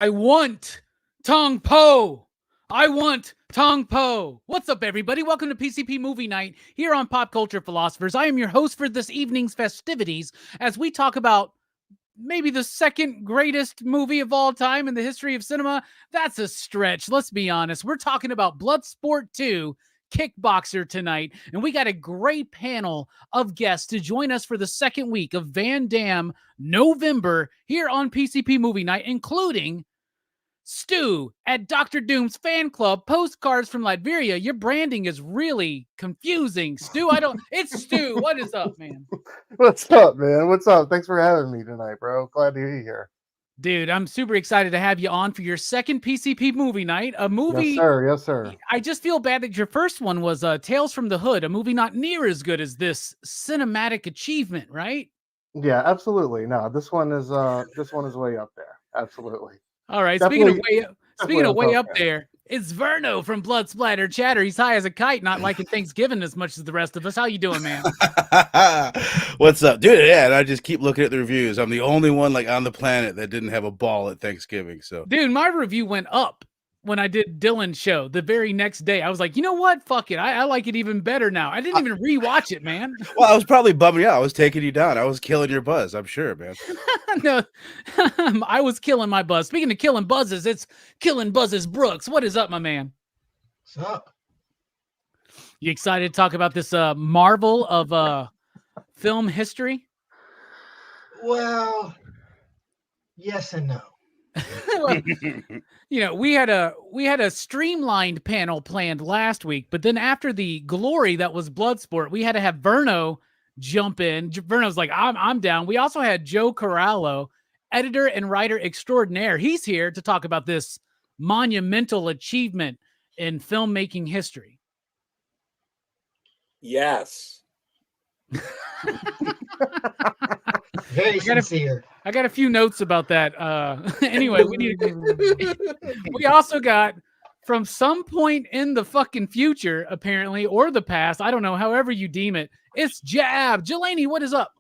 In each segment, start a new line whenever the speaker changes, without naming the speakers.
I want Tong Po. I want Tong Po. What's up, everybody? Welcome to PCP Movie Night here on Pop Culture Philosophers. I am your host for this evening's festivities as we talk about maybe the second greatest movie of all time in the history of cinema. That's a stretch. Let's be honest. We're talking about Bloodsport 2, Kickboxer tonight, and we got a great panel of guests to join us for the second week of Van Damme November here on PCP Movie Night, including Stu at Dr. Doom's fan club, postcards from Latveria. Your branding is really confusing. Stu, it's Stu. What is up, man?
What's up, man? What's up? Thanks for having me tonight, bro. Glad to be here.
Dude, I'm super excited to have you on for your second PCP movie night. A movie.
Yes, sir. Yes, sir.
I just feel bad that your first one was Tales from the Hood, a movie not near as good as this cinematic achievement, right?
Yeah, absolutely. No, this one is way up there. Absolutely.
All right. Speaking of way up there, it's Verno from Blood Splatter Chatter. He's high as a kite, not liking Thanksgiving as much as the rest of us. How you doing, man?
What's up, dude? Yeah, and I just keep looking at the reviews. I'm the only one on the planet that didn't have a ball at Thanksgiving. So,
dude, my review went up when I did Dylan's show the very next day. I was like, you know what? Fuck it. I like it even better now. I didn't even rewatch it, man.
Well, I was probably bumming you out. I was taking you down. I was killing your buzz. I'm sure, man.
No, I was killing my buzz. Speaking of killing buzzes, it's Killing Buzzes Brooks. What is up, my man?
What's up?
You excited to talk about this marvel of film history?
Well, yes and no.
Well, you know, we had a streamlined panel planned last week, but then after the glory that was Bloodsport, we had to have Verno jump in. Verno's like, I'm down. We also had Joe Corallo, editor and writer extraordinaire. He's here to talk about this monumental achievement in filmmaking history.
Yes.
Very sincere.
I got a few notes about that. Anyway, we also got from some point in the fucking future, apparently, or the past, I don't know, however you deem it, it's Jab. Jelani, what is up?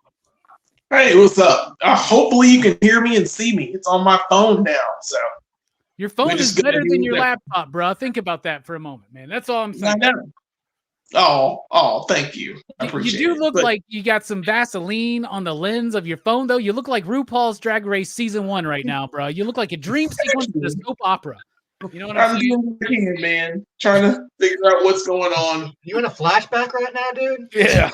Hey, what's up? Hopefully you can hear me and see me. It's on my phone now, so.
Your phone is better than your laptop, bro. Think about that for a moment, man. That's all I'm saying.
Oh, thank you. I appreciate it.
You do look like you got some Vaseline on the lens of your phone, though. You look like RuPaul's Drag Race Season 1 right now, bro. You look like a dream sequence of a soap opera. You know what I'm saying?
doing what I can, man. Trying to figure out what's going on.
You in a flashback right now, dude?
Yeah.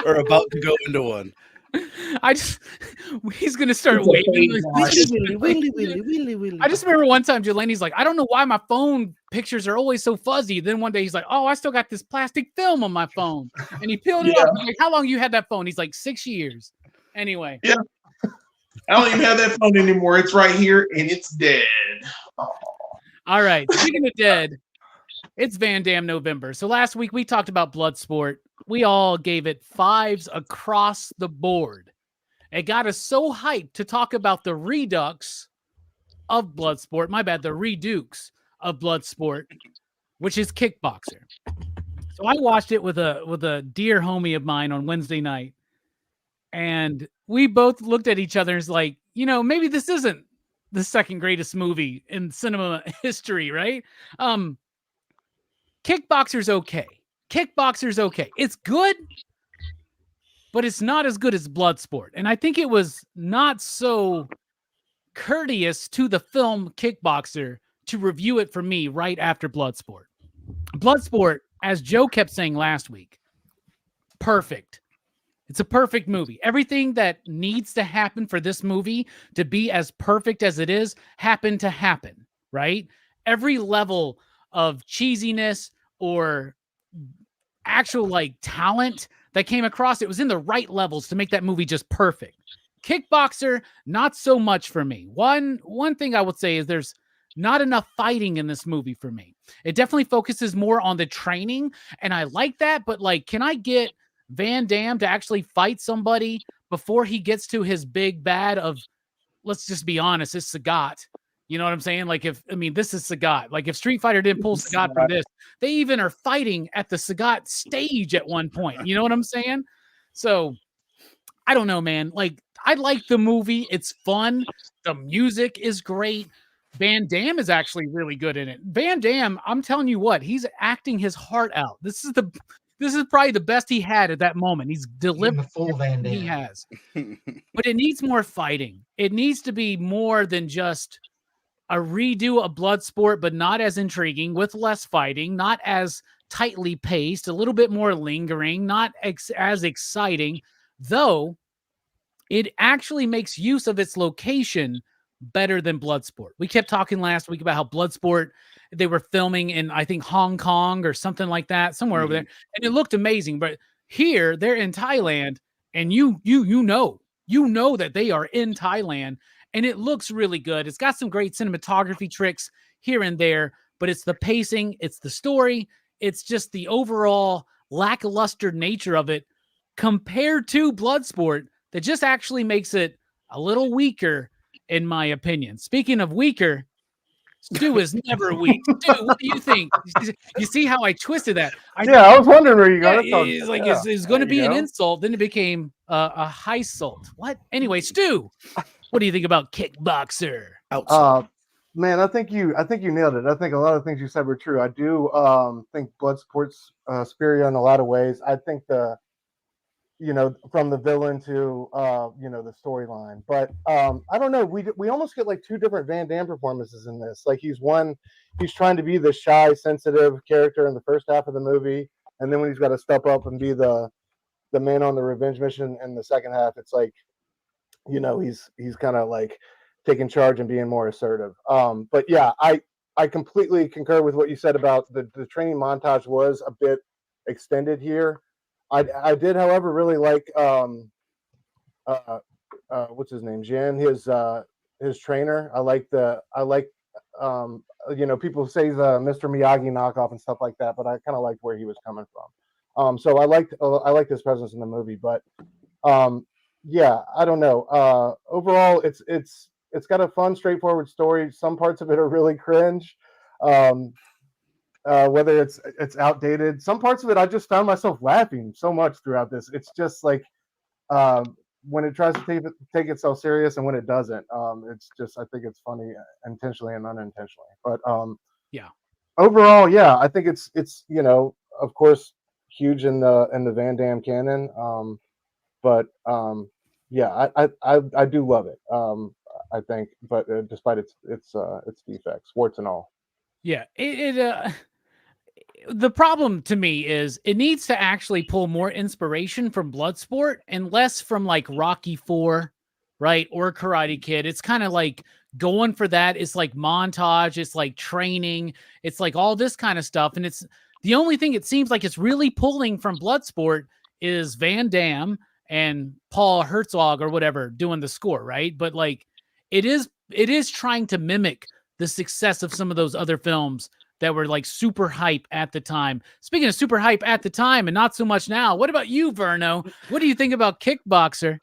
Or about to go into one.
He's gonna start waving. I just remember one time Jelani's like, I don't know why my phone pictures are always so fuzzy. Then one day he's like, oh, I still got this plastic film on my phone, and he peeled it off. Like, how long you had that phone? He's like 6 years. Anyway,
yeah, I don't even have that phone anymore. It's right here and it's dead. Oh.
All right, speaking of dead, it's Van Damme November. So last week we talked about Bloodsport. We all gave it 5s across the board. It got us so hyped to talk about the redux of Bloodsport. My bad, the redux of Bloodsport, which is Kickboxer. So I watched it with a dear homie of mine on Wednesday night, and we both looked at each other and was like, you know, maybe this isn't the second greatest movie in cinema history, right? Kickboxer's okay. Kickboxer's okay. It's good, but it's not as good as Bloodsport. And I think it was not so courteous to the film Kickboxer to review it for me right after Bloodsport. Bloodsport, as Joe kept saying last week, perfect. It's a perfect movie. Everything that needs to happen for this movie to be as perfect as it is happened to happen, right? Every level of cheesiness or actual like talent that came across, it was in the right levels to make that movie just perfect. Kickboxer, not so much for me. One thing I would say is there's not enough fighting in this movie for me. It definitely focuses more on the training, and I like that, but like, can I get Van Damme to actually fight somebody before he gets to his big bad of, let's just be honest, it's Sagat. You know what I'm saying? Like, this is Sagat. Like, if Street Fighter didn't pull Sagat from this, they even are fighting at the Sagat stage at one point. You know what I'm saying? So, I don't know, man. Like, I like the movie. It's fun. The music is great. Van Damme is actually really good in it. Van Damme, I'm telling you what, he's acting his heart out. This is probably the best he had at that moment. He's
Getting
delivered
the full Van
he
Damme.
has. But it needs more fighting. It needs to be more than just a redo of Bloodsport, but not as intriguing, with less fighting, not as tightly paced, a little bit more lingering, not as exciting, though it actually makes use of its location better than Bloodsport. We kept talking last week about how Bloodsport, they were filming in, I think, Hong Kong or something like that, somewhere over there, and it looked amazing. But here, they're in Thailand, and you know that they are in Thailand, and it looks really good. It's got some great cinematography tricks here and there, but it's the pacing, it's the story, it's just the overall lackluster nature of it compared to Bloodsport that just actually makes it a little weaker, in my opinion. Speaking of weaker, Stu is never weak. Stu, what do you think? You see how I twisted that?
I was wondering where you got it.
It's like it's going to be an insult, then it became a high salt. What? Anyway, Stu, what do you think about Kickboxer?
Man, I think you nailed it. I think a lot of things you said were true. I do think Bloodsport's superior in a lot of ways. I think from the villain to the storyline, but I don't know. We almost get like two different Van Damme performances in this. Like he's trying to be the shy, sensitive character in the first half of the movie, and then when he's got to step up and be the man on the revenge mission in the second half, it's like he's kind of like taking charge and being more assertive. But yeah, I completely concur with what you said about the training montage was a bit extended here. I did, however, really like what's his name, Jen, his trainer. I like people say he's a Mr. Miyagi knockoff and stuff like that, but I kind of liked where he was coming from. So I liked his presence in the movie, but yeah, I don't know. Overall, it's got a fun, straightforward story. Some parts of it are really cringe. Whether it's outdated, some parts of it I just found myself laughing so much throughout this. It's just like when it tries to take itself serious and when it doesn't. It's just, I think it's funny intentionally and unintentionally. But
yeah,
overall, yeah, I think it's of course huge in the Van Damme canon. But yeah, I do love it. I think, but despite its defects, warts and all.
Yeah, the problem to me is it needs to actually pull more inspiration from Bloodsport and less from like Rocky 4, right? Or Karate Kid. It's kind of like going for that. It's like montage. It's like training. It's like all this kind of stuff. And it's the only thing it seems like it's really pulling from Bloodsport is Van Damme and Paul Herzog or whatever doing the score, right? But like it is trying to mimic the success of some of those other films that were like super hype at the time. Speaking of super hype at the time and not so much now, what about you, Verno? What do you think about Kickboxer?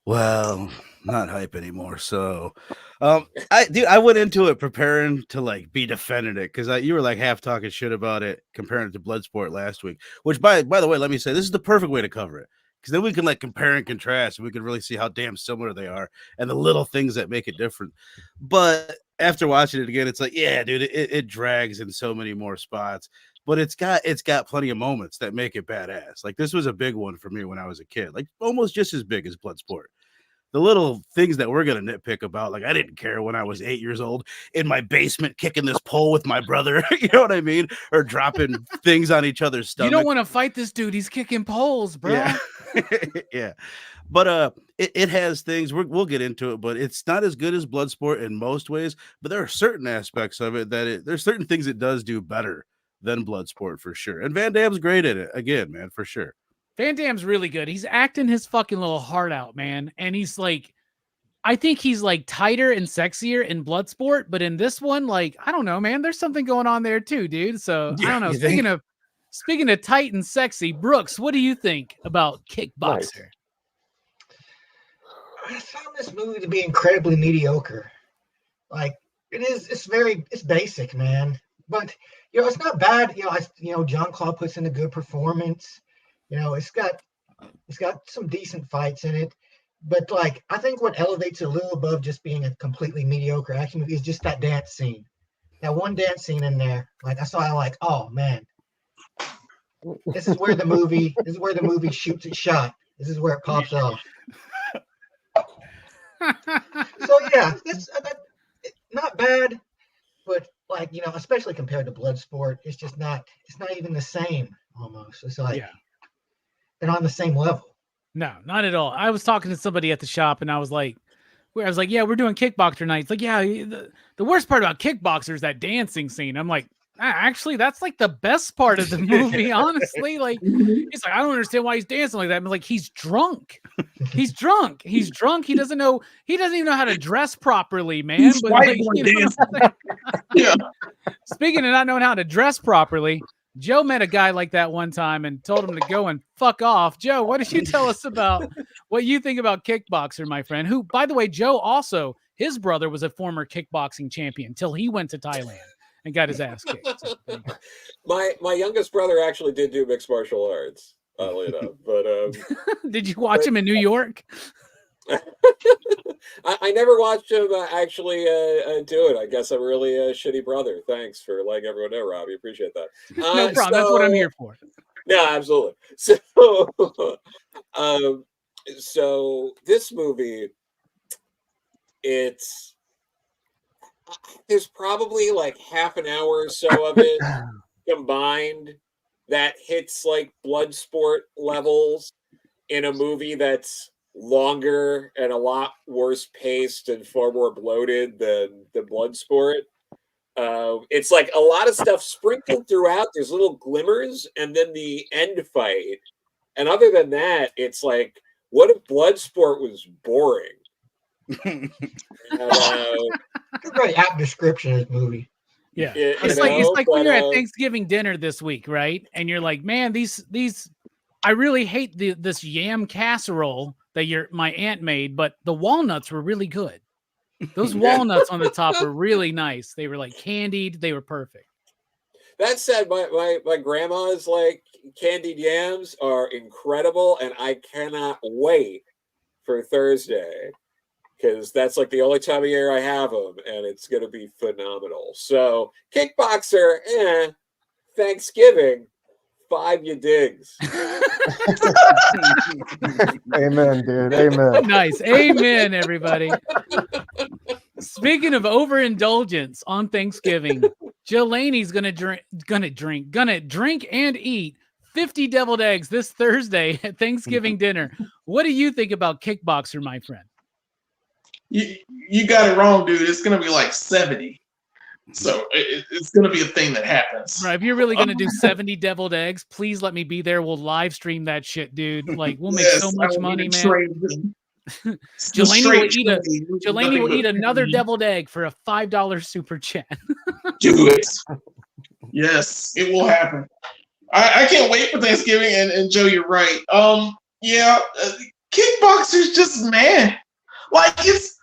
Well, not hype anymore. So, I went into it preparing to like be defending it because you were like half talking shit about it, comparing it to Bloodsport last week. Which, by the way, let me say this is the perfect way to cover it because then we can like compare and contrast, and we can really see how damn similar they are and the little things that make it different. But after watching it again, it's like, yeah, dude, it drags in so many more spots, but it's got plenty of moments that make it badass. Like this was a big one for me when I was a kid, like almost just as big as Bloodsport. The little things that we're gonna nitpick about, like I didn't care when I was 8 years old in my basement kicking this pole with my brother, you know what I mean, or dropping things on each other's stomach.
You don't want to fight this dude; he's kicking poles, bro.
Yeah, yeah. But it has things we'll get into it, but it's not as good as Bloodsport in most ways. But there are certain aspects of it there's certain things it does do better than Bloodsport for sure. And Van Damme's great at it again, man, for sure.
Van Damme's really good. He's acting his fucking little heart out, man. And he's like, I think he's like tighter and sexier in Bloodsport, but in this one, like, I don't know, man. There's something going on there too, dude. So I don't know. Speaking of tight and sexy, Brooks, what do you think about Kickboxer?
Nice.
I found this movie to be incredibly mediocre. Like it's basic, man. But it's not bad. Jean-Claude puts in a good performance. It's got some decent fights in it. But like, I think what elevates it a little above just being a completely mediocre action movie is just that dance scene. That one dance scene in there. Like I saw, I like, oh man, this is where the movie shoots its shot. This is where it pops off. So yeah, it's not bad, but like, you know, especially compared to Bloodsport, it's just not. It's not even the same. Almost, it's like they're not on the same level.
No, not at all. I was talking to somebody at the shop, and I was like, yeah, we're doing Kickboxer night. It's like, yeah, the worst part about Kickboxer is that dancing scene. I'm like, actually, that's like the best part of the movie, honestly. Like, he's like, I don't understand why he's dancing like that. I'm like, he's drunk. He's drunk. He's drunk. He doesn't even know how to dress properly, man.
He's
but
white
like,
boy
you know
dancing. Yeah.
Speaking of not knowing how to dress properly, Joe met a guy like that one time and told him to go and fuck off. Joe, what did you tell us about what you think about Kickboxer, my friend? Who, by the way, Joe also, his brother was a former kickboxing champion until he went to Thailand and got his ass kicked. So,
my youngest brother actually did do mixed martial arts, oddly enough. But
did you watch him in New York?
I never watched him actually do it. I guess I'm really a shitty brother. Thanks for letting everyone know, Robbie. Appreciate that.
No problem. That's what I'm here for.
No, absolutely. So this movie, there's probably like half an hour or so of it combined that hits like Bloodsport levels in a movie that's longer and a lot worse paced and far more bloated than the Bloodsport. It's like a lot of stuff sprinkled throughout. There's little glimmers, and then the end fight. And other than that, it's like, what if Bloodsport was boring?
It's a very apt description of this movie.
Yeah, it's like when you're at Thanksgiving dinner this week, right? And you're like, man, these I really hate this yam casserole that my aunt made, but the walnuts were really good. Those walnuts on the top were really nice. They were like candied. They were perfect.
That said, my grandma's like candied yams are incredible, and I cannot wait for Thursday because that's like the only time of year I have them, and it's going to be phenomenal. So Kickboxer, Thanksgiving, 5 you digs.
Amen, dude. Amen.
Nice. Amen, everybody. Speaking of overindulgence on Thanksgiving, Jelani's gonna drink and eat 50 deviled eggs this Thursday at Thanksgiving dinner. What do you think about Kickboxer, my friend?
You got it wrong, dude. It's gonna be like 70. So it's going to be a thing that happens.
Right. If you're really going to do 70 deviled eggs, please let me be there. We'll live stream that shit, dude. Like, we'll make so much money, man. Jelani will eat another deviled egg for a $5 super chat.
Do it. Yes, it will happen. I can't wait for Thanksgiving. And Joe, you're right. Kickboxer's just, man. Like, it's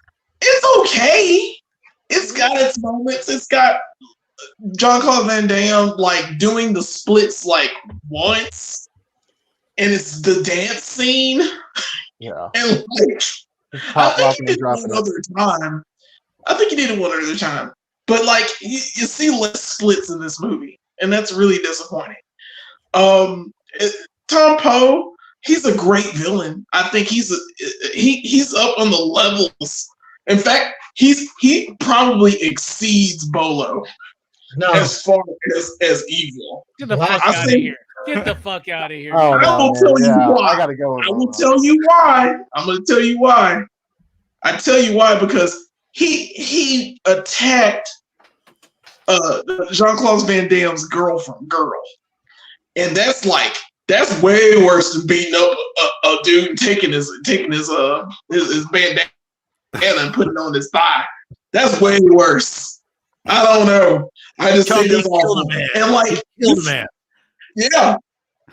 okay. It's got its moments. It's got Jean-Claude Van Damme like doing the splits like once, and it's the dance scene.
Yeah.
And like, I think he did it one other time. But like, you see less splits in this movie, and that's really disappointing. Tom Poe, he's a great villain. I think he's up on the levels. In fact, he probably exceeds Bolo as far as evil.
Get the fuck out of here. Get the fuck out of here.
Oh,
I will tell you why.
I gotta go.
I will tell you why. I'm going to tell you why. I tell you why because he attacked Jean-Claude Van Damme's girl, and that's way worse than beating up a dude and taking his bandana and put it on his thigh. That's way worse. I don't know. I just think that's awesome. And like,
killed a man.
Yeah,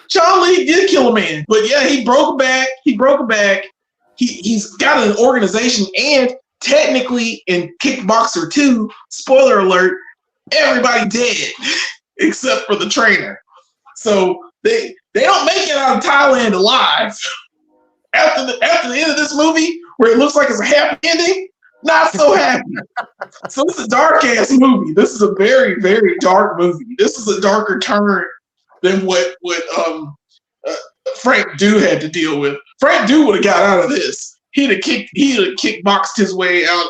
Charlie did kill a man, but yeah, he broke a back. He's got an organization, and technically in Kickboxer 2, spoiler alert, everybody dead except for the trainer. So they don't make it out of Thailand alive after the end of this movie, where it looks like it's a happy ending, not so happy. So it's a dark ass movie. This is a very, very dark movie. This is a darker turn than what Frank Dew had to deal with. Frank Dew would have got out of this. He'd have kickboxed his way out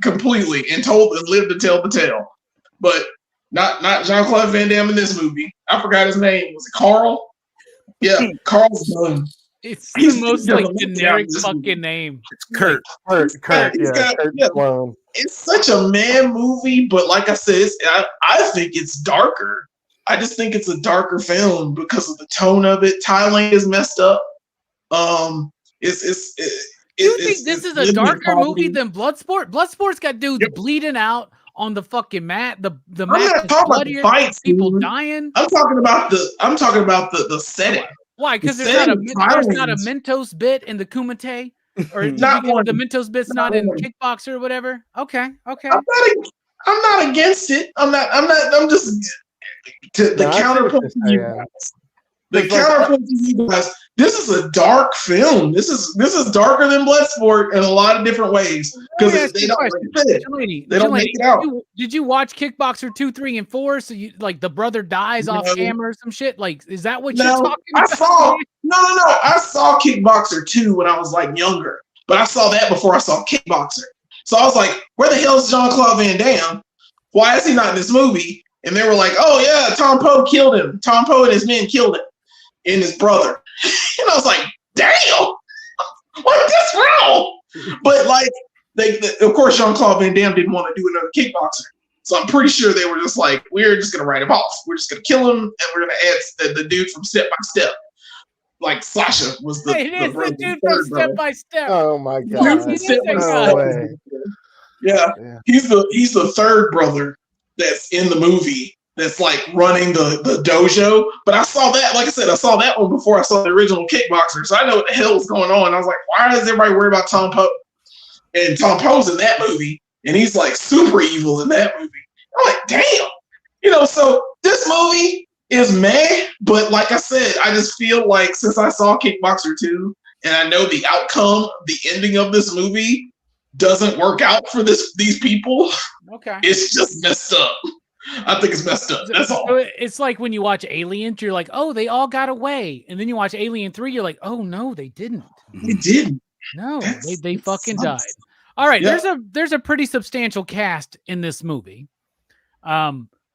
completely and lived to tell the tale. But not Jean-Claude Van Damme in this movie. I forgot his name. Was it Carl? Yeah, Carl's done.
It's the most like generic fucking name.
It's Kurt.
Kurt, Sloan.
It's such a man movie, but like I said, I think it's darker. I just think it's a darker film because of the tone of it. Thailand is messed up.
You think this is a darker movie than Bloodsport? Bloodsport's got dudes bleeding out on the fucking mat. The
I'm
mat
not
is
talking about the
bloodier,
fights,
people
dude.
dying.
I'm talking about the setting.
Why? Because
The
there's
setting
not a
is
Mentos bit in the Kumite, or
Not one.
the Mentos bit's not
Not
in
one.
Kickboxer or whatever. Okay.
I'm not against it. I'm just the
No, I see what
counterpoint
you're
to you
saying.
guys. The counterpoint to you guys. This is a dark film. This is darker than Bloodsport in a lot of different ways because
Let me ask
they
you a
don't.
question.
Like I said,
Delaney,
they don't make it out.
Did you watch Kickboxer 2, 3, and 4? So you like the brother dies off
No.
camera or some shit? Like, is that what you're
No,
talking
I
about?
saw no. I saw Kickboxer 2 when I was like younger, but I saw that before I saw Kickboxer. So I was like, where the hell is Jean-Claude Van Damme? Why is he not in this movie? And they were like, oh yeah, Tom Poe killed him. Tom Poe and his men killed him and his brother. And I was like, damn, what is this wrong? But like, of course, Jean-Claude Van Damme didn't want to do another Kickboxer. So I'm pretty sure they were just like, we're just going to write him off. We're just going to kill him, and we're going to add the dude from Step by Step. Like Sasha was the,
It is the
brother,
dude
third
from Step
brother.
by Step.
Oh my
Dude
god.
from Step by
No
Step.
way.
Yeah,
Yeah.
he's the third brother that's in the movie that's like running the dojo. But I saw that, like I said, I saw that one before I saw the original Kickboxer, so I know what the hell is going on. I was like, why is everybody worried about Tom Poe? And Tom Poe's in that movie, and he's like super evil in that movie. I'm like, damn, So this movie is meh, but like I said, I just feel like since I saw Kickboxer 2, and I know the outcome, the ending of this movie doesn't work out for these people.
Okay.
It's just messed up. I think it's messed up. That's all.
So it's like when you watch Alien, you're like, oh, they all got away. And then you watch Alien 3, you're like, oh, no, they didn't.
It didn't.
No, they
It
fucking
sucks.
died. All right,
Yeah.
there's a pretty substantial cast in this movie.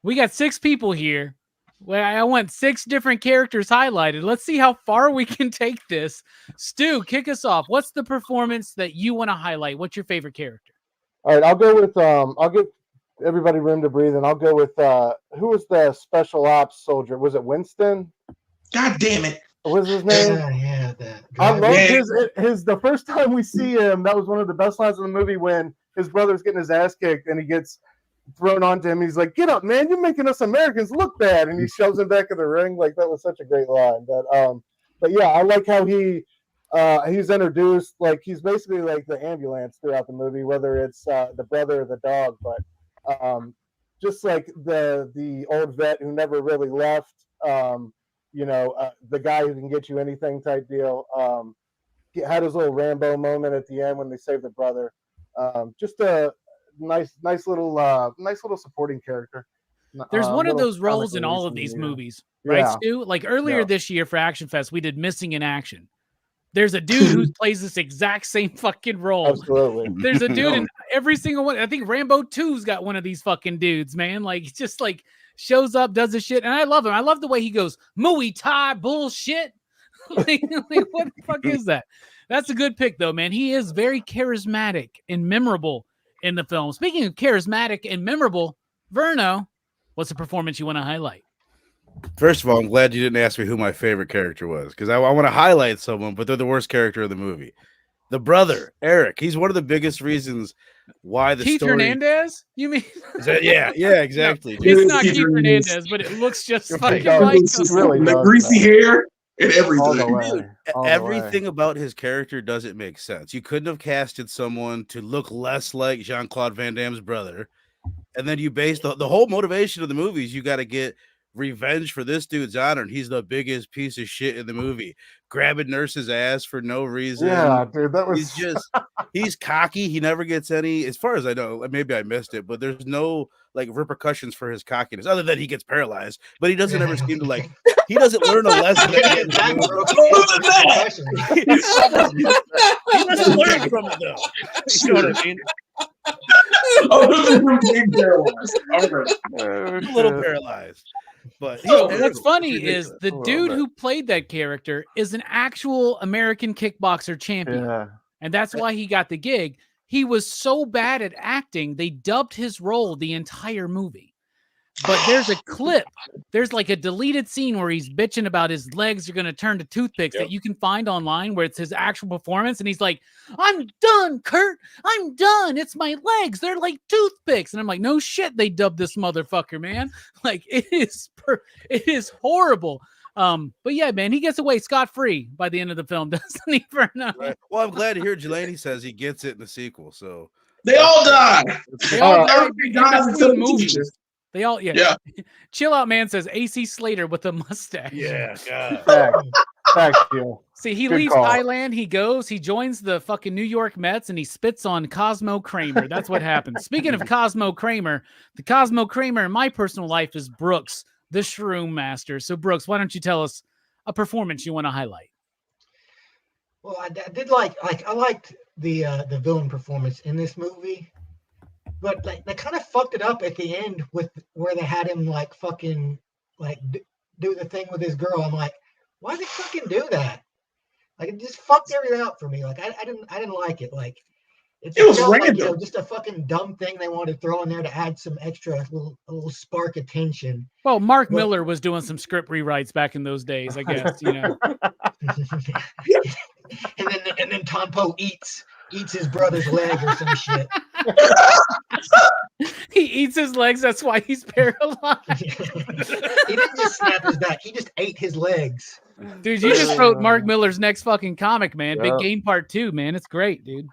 We got 6 people here. Well, I want 6 different characters highlighted. Let's see how far we can take this. Stu, kick us off. What's the performance that you want to highlight? What's your favorite character?
All right, I'll go with I'll give everybody room to breathe, and I'll go with who was the special ops soldier? Was it Winston?
God damn it.
What was his name?
Yeah, that
I
guy.
love
Yeah.
his the first time we see him, that was one of the best lines in the movie when his brother's getting his ass kicked and he gets thrown onto him. He's like, "Get up, man! You're making us Americans look bad," and he shoves him back in the ring. Like that was such a great line. But yeah, I like how he's introduced. Like he's basically like the ambulance throughout the movie, whether it's the brother or the dog. But just like the old vet who never really left. The guy who can get you anything type deal. He had his little Rambo moment at the end when they saved the brother. Just a nice little supporting character.
There's one of
little
those roles
comic
in all
relief
of these
movie,
movies, right,
Yeah.
Stu? Like earlier
Yeah.
this year for Action Fest, we did Missing in Action. There's a dude who plays this exact same fucking role.
Absolutely.
There's a dude in every single one. I think Rambo 2's got one of these fucking dudes, man. Like, just like shows up, does his shit. And I love him. I love the way he goes, Muay Thai bullshit. like, what the fuck is that? That's a good pick, though, man. He is very charismatic and memorable in the film. Speaking of charismatic and memorable, Verno, what's a performance you want to highlight?
First of all, I'm glad you didn't ask me who my favorite character was because I want to highlight someone, but they're the worst character of the movie. The brother, Eric. He's one of the biggest reasons why the
Keith
story.
Hernandez? You mean?
Yeah, exactly.
It's
It
not
is
Keith
Keith Hernandez.
Hernandez, but it looks just
It
fucking
does.
like
It's
him.
really
the
does,
greasy
man.
hair and
All the
everything.
way. All the way.
Everything about his character doesn't make sense. You couldn't have casted someone to look less like Jean-Claude Van Damme's brother, and then you base the whole motivation of the movies. You got to get revenge for this dude's honor, and he's the biggest piece of shit in the movie, grabbing nurse's ass for no reason.
Yeah, dude, that was.
He's cocky. He never gets any, as far as I know. Maybe I missed it, but there's no like repercussions for his cockiness, other than he gets paralyzed. But he doesn't ever seem to like. He doesn't learn a lesson. He doesn't learn from it though. You know what I mean? A little paralyzed. But
and what's funny is the dude who played that character is an actual American kickboxer champion.
Yeah.
And that's why he got the gig. He was so bad at acting, they dubbed his role the entire movie. But there's a clip. There's like a deleted scene where he's bitching about his legs are going to turn to toothpicks that you can find online where it's his actual performance. And he's like, I'm done, Kurt. I'm done. It's my legs. They're like toothpicks. And I'm like, no shit. They dubbed this motherfucker, man. Like it is horrible. But yeah, man, he gets away scot-free by the end of the film, doesn't he?
Right. Well, I'm glad to hear Jelani says he gets it in the sequel. So
they all die.
They all died
Everybody dies until the teacher.
They all, yeah. Chill out, man says AC Slater with a mustache.
Yeah, God.
Facts, Jill.
See, he
Good
leaves
call.
Thailand, he joins the fucking New York Mets, and he spits on Cosmo Kramer. That's what happens. Speaking of Cosmo Kramer, the Cosmo Kramer in my personal life is Brooks, the Shroom Master. So, Brooks, why don't you tell us a performance you want to highlight?
Well, I did I liked the villain performance in this movie. But like they kind of fucked it up at the end with where they had him like fucking like do the thing with his girl. I'm like, why did they fucking do that? Like it just fucked everything up for me. Like I didn't like it. Like it
was
felt
random.
like, just a fucking dumb thing they wanted to throw in there to add some extra little spark of tension.
Well, Mark Miller was doing some script rewrites back in those days, I guess.
and then Tom Poe eats his brother's leg or some shit.
He eats his legs. That's why he's paralyzed.
He didn't just snap his back. He just ate his legs.
Dude, you just wrote Mark Miller's next fucking comic, man. Big
Yeah.
Game Part 2, man. It's great, dude.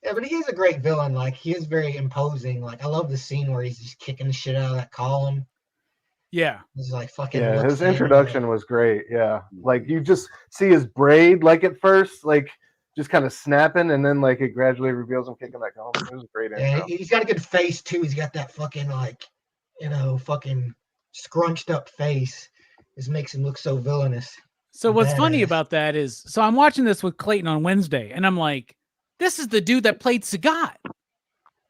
Yeah, but he is a great villain. Like he is very imposing. Like I love the scene where he's just kicking the shit out of that column.
Yeah.
He's like fucking.
Yeah,
looks
his
in,
introduction was great. Yeah, like you just see his braid, like at first, like just kind of snapping, and then like it gradually reveals him kicking that column. It was a great
Yeah,
intro.
he's got a good face too. He's got that fucking like, fucking scrunched up face. This makes him look so villainous.
So what's funny
Badass.
about that is, so I'm watching this with Clayton on Wednesday, and I'm like, this is the dude that played Sagat.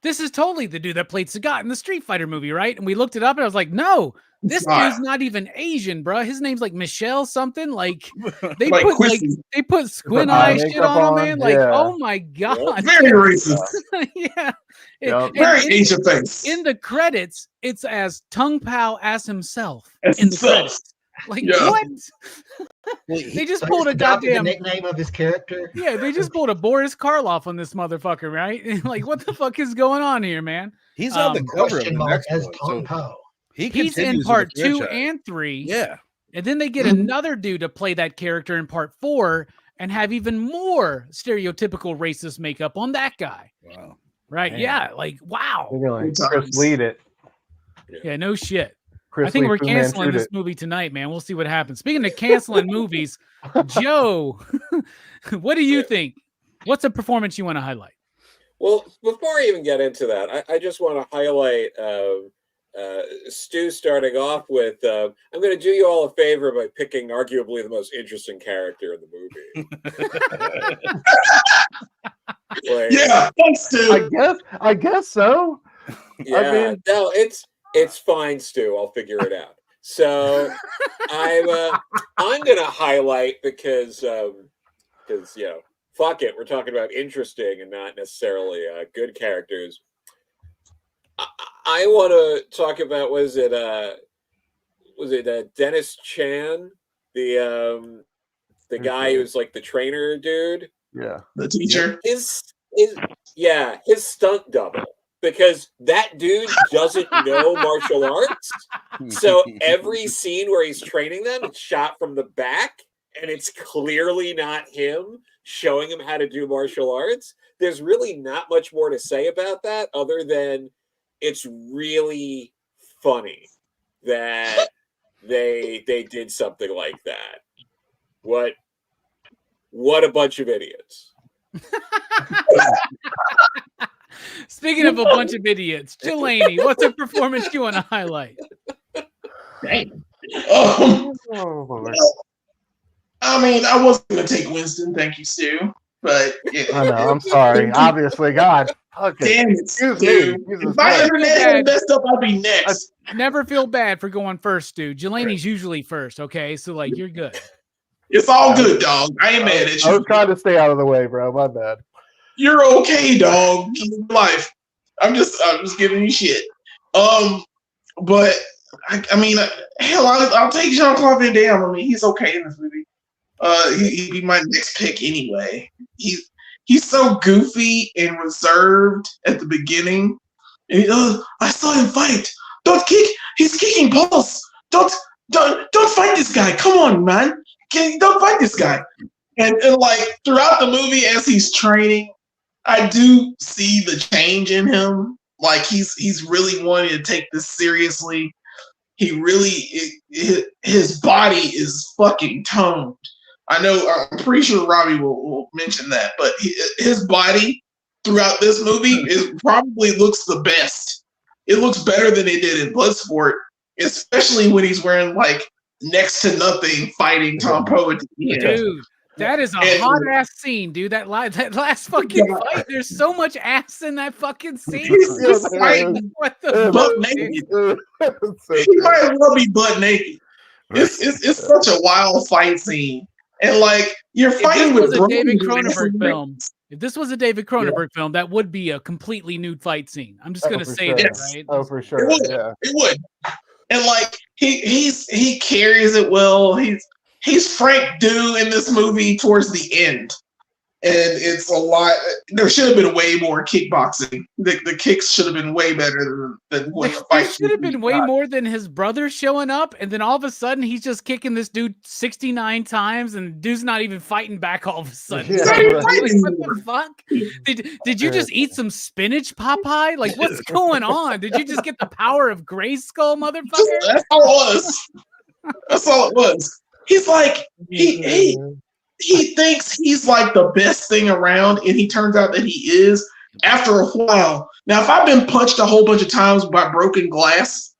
This is totally the dude that played Sagat in the Street Fighter movie, right? And we looked it up, and I was like, no, this dude's not even Asian, bro. His name's like Michelle something. Like they
Like
put
Quissy.
they put squint
Put
eye
eye
shit
makeup
on him,
on,
man. Like,
yeah.
oh my god,
Very racist.
yeah.
Yep.
Very
And
Asian face.
in the credits, it's as Tung Pao as himself
As
in the
himself.
credits. Like
Yeah.
what? They just
So
pulled a
he's adopted
goddamn.
the nickname of his character.
Yeah, they just pulled a Boris Karloff on this motherfucker, right? Like, what the fuck is going on here, man?
He's on the cover of
Question
the
mark
next
as
one,
Tom
so
Poe.
He's
continues
in part
the
2
franchise.
and 3.
Yeah.
And then they get another dude to play that character in part 4 and have even more stereotypical racist makeup on that guy.
Wow.
Right?
Man.
Yeah. Like, wow.
They're gonna,
Good
Chris
times.
lead it.
Yeah, no shit.
Chris
I think
Lee
we're
Fu
canceling
Manchu'd
this
it.
movie tonight, man. We'll see what happens. Speaking of canceling movies, Joe, what do you think? What's a performance you want to highlight?
Well, before I even get into that, I just want to highlight Stu starting off with, I'm going to do you all a favor by picking arguably the most interesting character in the movie. Like,
Yeah, thanks, dude.
I guess so.
yeah,
mean-
no, it's fine, Stu. I'll figure it out. So I'm going to highlight because fuck it, we're talking about interesting and not necessarily good characters. I want to talk about was it Dennis Chan, the guy who's like the trainer dude.
Yeah.
The teacher.
His stunt double, because that dude doesn't know martial arts. So every scene where he's training them, it's shot from the back, and it's clearly not him showing him how to do martial arts. There's really not much more to say about that other than it's really funny that they did something like that. What a bunch of idiots.
Speaking of a bunch of idiots, Delaney, what's a performance you want to highlight?
Oh, Lord.
I mean, I wasn't going to take Winston. Thank you, Stu. But yeah.
I know. I'm sorry. Obviously, God. Okay.
Damn it,
Excuse
Stu.
me. Jesus
If my
Christ.
internet had messed up, I'd be next.
Never feel bad for going first, Stu. Delaney's usually first, okay? So, like, you're good.
It's all good, dog. I ain't mad at
I
you.
was trying to stay out of the way, bro. My bad.
You're okay, dog. Life. I'm just giving you shit. But I mean, hell, I'll take Jean-Claude Van Damme. I mean, he's okay in this movie. He'd be my next pick anyway. He's so goofy and reserved at the beginning. And, I saw him fight. Don't kick. He's kicking balls. Don't fight this guy. Come on, man. Don't fight this guy. And like throughout the movie, as he's training, I do see the change in him. Like he's really wanting to take this seriously. He really, his body is fucking toned. I know, I'm pretty sure Robbie will mention that, but his body throughout this movie probably looks the best. It looks better than it did in Bloodsport, especially when he's wearing like next to nothing fighting Tom Poe at the end.
Dude, that is a hot ass scene, dude. That last fucking fight, there's so much ass in that fucking scene.
He's just fighting
What the
butt
fuck,
naked.
So
He might as well be butt naked. It's such a wild fight scene. And like you're fighting with
David Cronenberg film. If this was a David Cronenberg film, that would be a completely nude fight scene. I'm just gonna say that, right?
Oh, for sure.
It would. And like he carries it well. He's Frank Dew in this movie towards the end. And it's a lot. There should have been way more kickboxing. The kicks should have been way better than what the
There
fight
should have been way more than his brother showing up, and then all of a sudden he's just kicking this dude 69 times, and the dude's not even fighting back all of a sudden.
Yeah,
Like,
right.
what the fuck? Did you just eat some spinach, Popeye? Like, what's going on? Did you just get the power of Grayskull, motherfucker?
That's all it was. That's all it was. He's like he thinks he's like the best thing around, and he turns out that he is after a while. Now, if I've been punched a whole bunch of times by broken glass,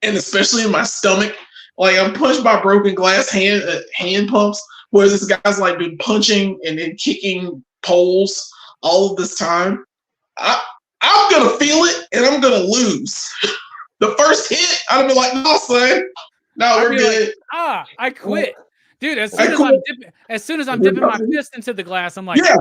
and especially in my stomach, like I'm punched by broken glass hand pumps, where this guy's like been punching and then kicking poles all of this time, I'm gonna feel it and I'm gonna lose. The first hit, I'd be like, no, son, no, we're good.
Like, I quit. Dude, as soon as I'm dipping my fist into the glass, I'm like,
Yeah.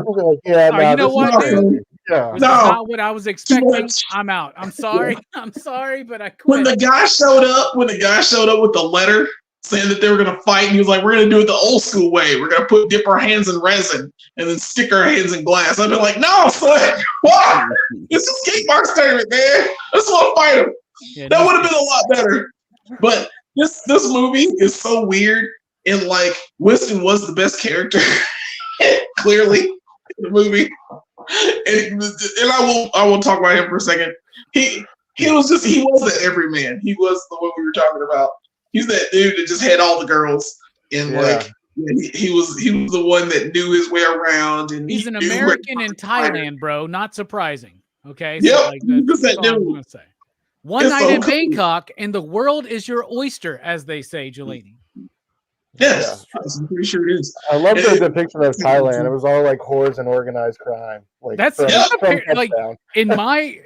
You know what, dude?
Yeah.
This is not what I was expecting. I'm out. I'm sorry. I'm sorry, but I quit.
When the guy showed up with the letter saying that they were gonna fight, and he was like, "We're gonna do it the old school way. We're gonna dip our hands in resin and then stick our hands in glass." I've been like, "No, son, why? It's a skatebox tournament, man. I just want to fight him."
Yeah,
that would have been a lot better. But this movie is so weird, and like Winston was the best character, clearly in the movie. And I won't talk about him for a second. He was that everyman. He was the one we were talking about. He's that dude that just had all the girls, and like he was the one that knew his way around. And
he's an American in Thailand, bro. Not surprising. Okay.
Yep.
So, like, that's all I'm gonna say. One night in Bangkok, and the world is your oyster, as they say, Jelani.
Yes, I'm pretty sure it is.
I love the depiction of Thailand. It was all like whores and organized crime. Like
That's
from
like in my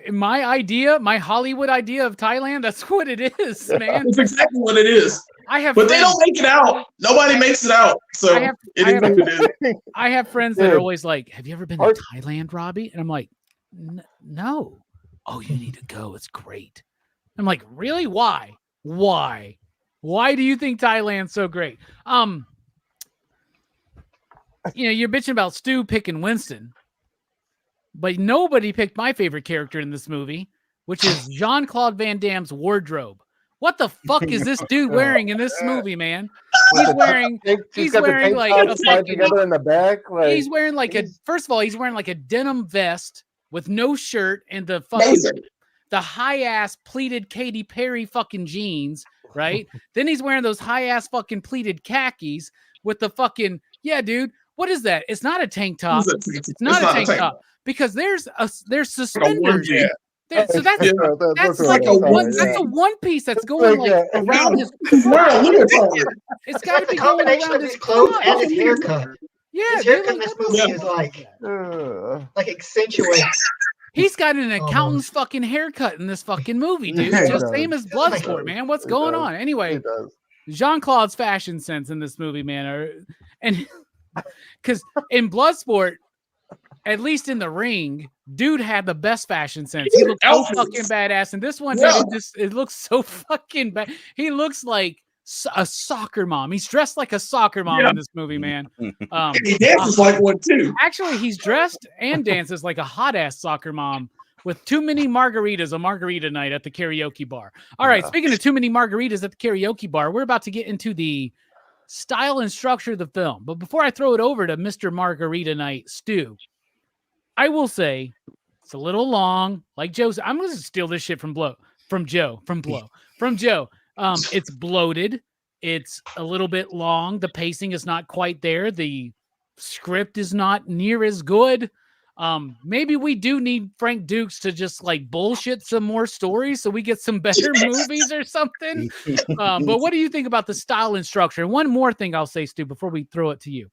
idea, my Hollywood idea of Thailand. That's what it is, man.
That's exactly what it is.
But
they don't make it out. Nobody makes it out. So it is what it is.
I have friends that are always like, "Have you ever been to Thailand, Robbie?" And I'm like, "No." "Oh, you need to go. It's great." I'm like, "Really? Why? Why? Why do you think Thailand's so great?" You're bitching about Stu picking Winston, but nobody picked my favorite character in this movie, which is Jean-Claude Van Damme's wardrobe. What the fuck is this dude wearing in this movie, man? He's wearing like a fucking
together in the back. Like,
he's wearing like first of all, he's wearing like a denim vest with no shirt and the fucking the high ass pleated Katy Perry fucking jeans right? Then he's wearing those high ass fucking pleated khakis with the fucking, yeah, dude. What is that? It's not a tank top. It's not a tank top because there's suspenders.
Yeah.
So that's
That's
like
what
a
I'm
one.
saying,
That's
yeah.
a one piece that's going
like,
like
yeah.
around his.
He's wearing a leotard.
It's
It's
got to
like the
be going
combination
around
of
his
his clothes
crotch.
and his haircut.
Yeah,
His
dude,
haircut in
like,
this
what
movie
the
is
Uh,
like accentuates.
He's got an
Almost.
accountant's fucking haircut in this fucking movie, dude.
Yeah, he
Just
does.
same as Bloodsport, man. What's
He
going
does.
on? Anyway,
it does.
Jean-Claude's fashion sense in this movie, man, and because in Bloodsport, at least in the ring, dude had the best fashion sense. He looked so fucking badass. And this one, dude, it looks so fucking bad. He looks like a soccer mom. He's dressed like a soccer mom in this movie, man.
He dances like one too.
Actually, he's dressed and dances like a hot ass soccer mom with too many margaritas, a margarita night at the karaoke bar. All right, speaking of too many margaritas at the karaoke bar, we're about to get into the style and structure of the film. But before I throw it over to Mr. Margarita Night, Stu, I will say it's a little long. Like Joe said, I'm going to steal this shit from Joe. It's bloated. It's a little bit long. The pacing is not quite there. The script is not near as good. Maybe we do need Frank Dukes to just like bullshit some more stories so we get some better movies or something. But what do you think about the style and structure? And one more thing I'll say, Stu, before we throw it to you.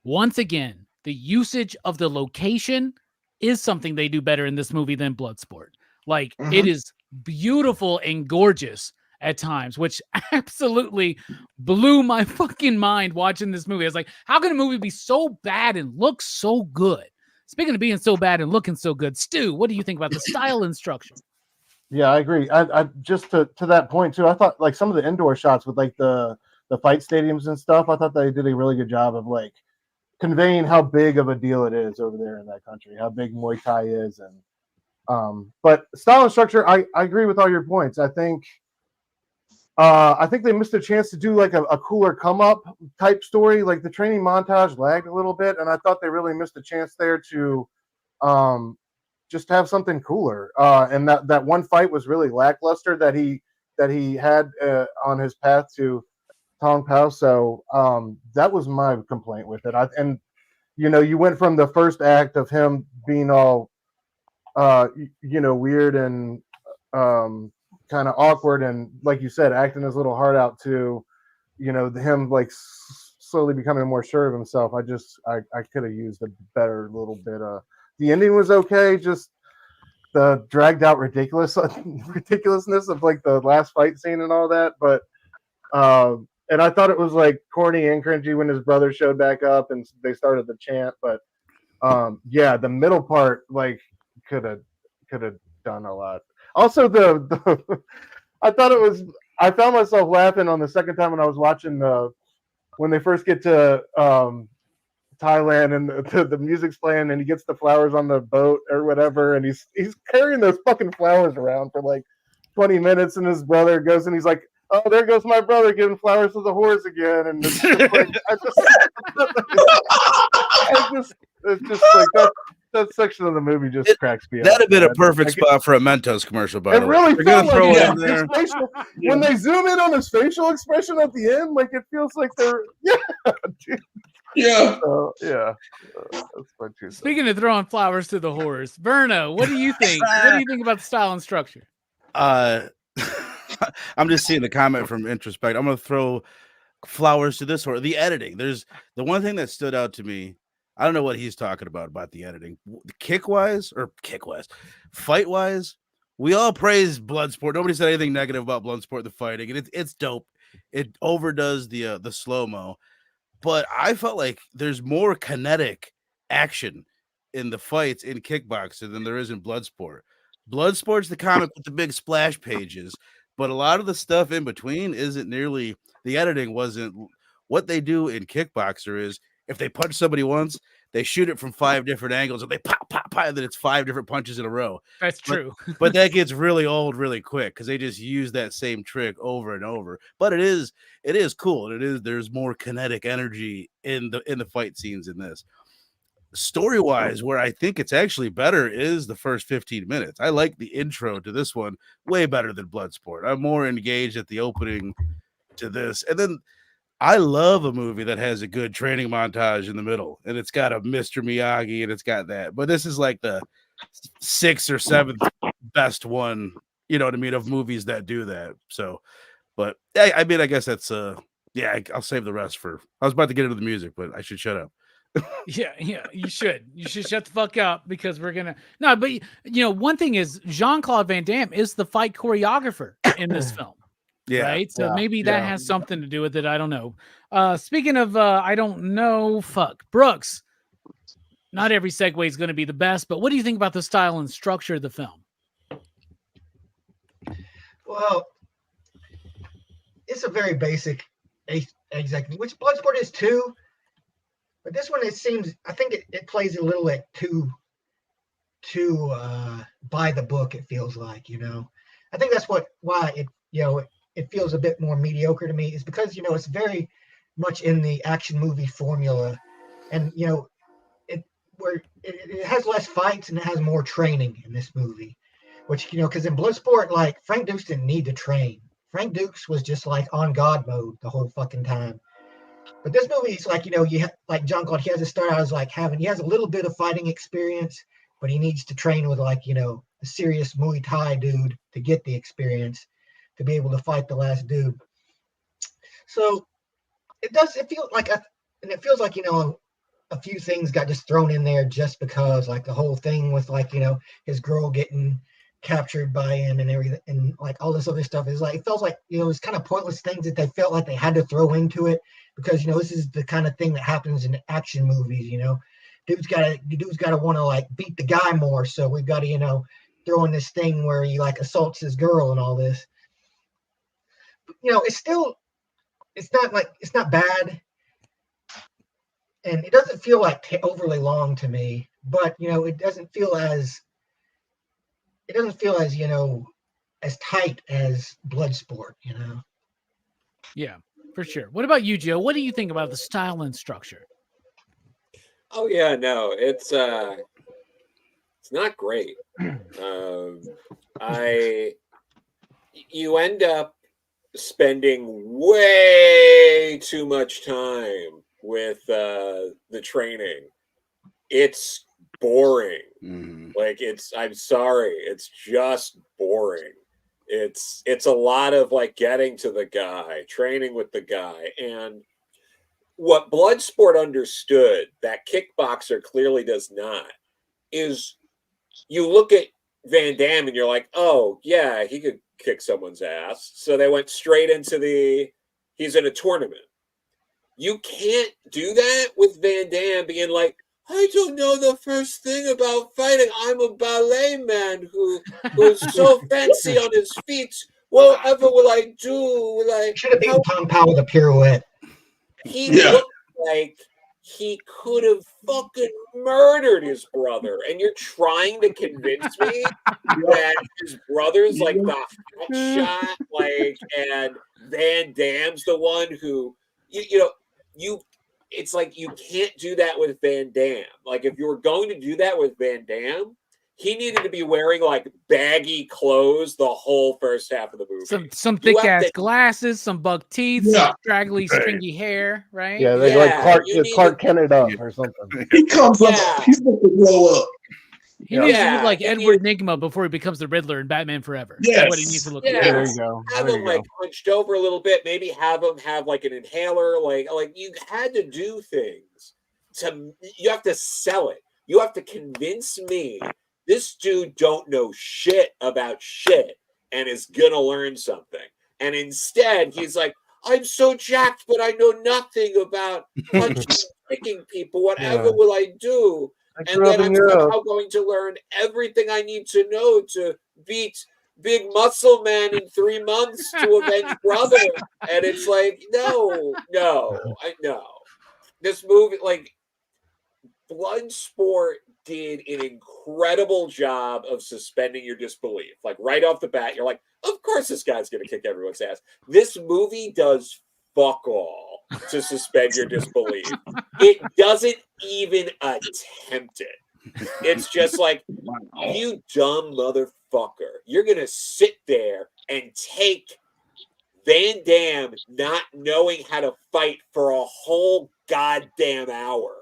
Once again, the usage of the location is something they do better in this movie than Bloodsport. Like, it is beautiful and gorgeous at times, which absolutely blew my fucking mind watching this movie. I was like, how can a movie be so bad and look so good? Speaking of being so bad and looking so good, Stu, what do you think about the style and structure?
Yeah, I agree. I just to that point too. I thought like some of the indoor shots with like the fight stadiums and stuff. I thought they did a really good job of like conveying how big of a deal it is over there in that country, how big Muay Thai is, and but style and structure, I agree with all your points. I think they missed a chance to do like a cooler come up type story. Like the training montage lagged a little bit, and I thought they really missed a chance there to just have something cooler. And that one fight was really lackluster that he had on his path to Tong Pao. So that was my complaint with it. And you went from the first act of him being all weird and kind of awkward and, like you said, acting his little heart out to him like slowly becoming more sure of himself. I could have used a better little bit of. The ending was okay, just the dragged out ridiculousness of like the last fight scene and all that, but and I thought it was like corny and cringy when his brother showed back up and they started the chant. But yeah, the middle part like could have done a lot. Also, I thought it was. I found myself laughing on the second time when I was watching when they first get to Thailand and the music's playing and he gets the flowers on the boat or whatever, and he's carrying those fucking flowers around for like 20 minutes, and his brother goes and he's like, oh, there goes my brother giving flowers to the horse again. And it's just like, it's just like that section of the movie just cracks me up.
That'd have been a perfect spot for a Mentos commercial, by the way.
It really felt
throw
like
it in there.
When they zoom in on his facial expression at the end, like it feels like they're dude.
Yeah.
So, yeah. That's my two cents.
Speaking of throwing flowers to the horse, Verno, what do you think? What do you think about the style and structure?
I'm just seeing the comment from Introspect. I'm going to throw flowers to this horse. The editing. There's the one thing that stood out to me. I don't know what he's talking about the editing. Fight-wise, we all praise Bloodsport. Nobody said anything negative about Bloodsport, the fighting, and it's dope. It overdoes the slow-mo. But I felt like there's more kinetic action in the fights in Kickboxer than there is in Bloodsport. Bloodsport's the comic with the big splash pages, but a lot of the stuff in between isn't nearly, the editing wasn't. What they do in Kickboxer is if they punch somebody once, they shoot it from 5 different angles and they pop, pop, pop, and then it's 5 different punches in a row.
That's true.
But that gets really old really quick because they just use that same trick over and over. But it is cool. There's more kinetic energy in the fight scenes in this. story wise, where I think it's actually better is the first 15 minutes. I like the intro to this one way better than Bloodsport. I'm more engaged at the opening to this. And then I love a movie that has a good training montage in the middle, and it's got a Mr. Miyagi and it's got that. But this is like the 6th or 7th best one, you know what I mean, of movies that do that. So, but I mean, I guess that's yeah, I'll save the rest for. I was about to get into the music, but I should shut up.
Yeah, you should shut the fuck up because we're gonna but you know, one thing is Jean-Claude Van Damme is the fight choreographer in this film.
Yeah.
Right. So
Yeah,
maybe that
yeah.
has something to do with it. I don't know. Speaking of I don't know, Brooks. Not every segue is going to be the best, but what do you think about the style and structure of the film?
Well, it's a very basic executive, which Bloodsport is too. But this one, it seems, I think it plays a little like too by the book. It feels like, you know, I think that's why it, you know, it feels a bit more mediocre to me, is because, you know, it's very much in the action movie formula, and you know, it has less fights and it has more training in this movie, which, you know, because in Bloodsport, like, Frank Dukes didn't need to train. Frank Dukes was just like on God mode the whole fucking time. But this movie is like, you know, like Jean-Claude, he has to start out as like he has a little bit of fighting experience, but he needs to train with, like, you know, a serious Muay Thai dude to get the experience to be able to fight the last dude. So it feels like, you know, a few things got just thrown in there just because, like the whole thing with, like, you know, his girl getting captured by him and everything, and like all this other stuff is like, it feels like, you know, it's kind of pointless things that they felt like they had to throw into it because, you know, this is the kind of thing that happens in action movies, you know. Dude's gotta want to, like, beat the guy more, so we've got to, you know, throw in this thing where he, like, assaults his girl and all this. You know, it's not bad, and it doesn't feel like overly long to me, but, you know, it doesn't feel as, you know, as tight as Bloodsport, you know.
Yeah, for sure. What about you, Joe? What do you think about the style and structure?
Oh yeah, no, it's not great. You end up spending way too much time with the training. It's boring. Like, I'm sorry, it's just boring. It's a lot of, like, getting to the guy, training with the guy. And what Bloodsport understood that Kickboxer clearly does not is, you look at Van Damme and you're like, oh yeah, he could kick someone's ass. So they went straight into he's in a tournament. You can't do that with Van Damme being like, I don't know the first thing about fighting. I'm a ballet man who's so fancy on his feet. Whatever will I do? Like,
Should have beaten Tom Powell with a pirouette.
he looked like he could have fucking murdered his brother, and you're trying to convince me that his brother's like the hot shot, like, and Van Damme's the one who, it's like, you can't do that with Van Damme. Like, if you were going to do that with Van Damme, he needed to be wearing, like, baggy clothes the whole first half of the movie.
Some thick ass glasses, some buck teeth, some straggly, stringy hair, right?
Yeah, they like Clark Kent it up or something.
He comes up, he's supposed to blow up.
He needs to look like Edward Nygma before he becomes the Riddler in Batman Forever.
Yes.
That's what he needs to look like.
There you go.
Have him like hunched over a little bit. Maybe have him have like an inhaler. Like you had to do things you have to sell it. You have to convince me this dude don't know shit about shit and is gonna learn something. And instead, he's like, I'm so jacked, but I know nothing about punching and kicking people. Whatever will I do? And then I'm somehow going to learn everything I need to know to beat Big Muscle Man in 3 months to avenge brother. And it's like, no. This movie, like, Bloodsport did an incredible job of suspending your disbelief. Like, right off the bat, you're like, of course this guy's going to kick everyone's ass. This movie does fuck all to suspend your disbelief. It doesn't even attempt it. It's just like, you dumb motherfucker. You're going to sit there and take Van Damme not knowing how to fight for a whole goddamn hour.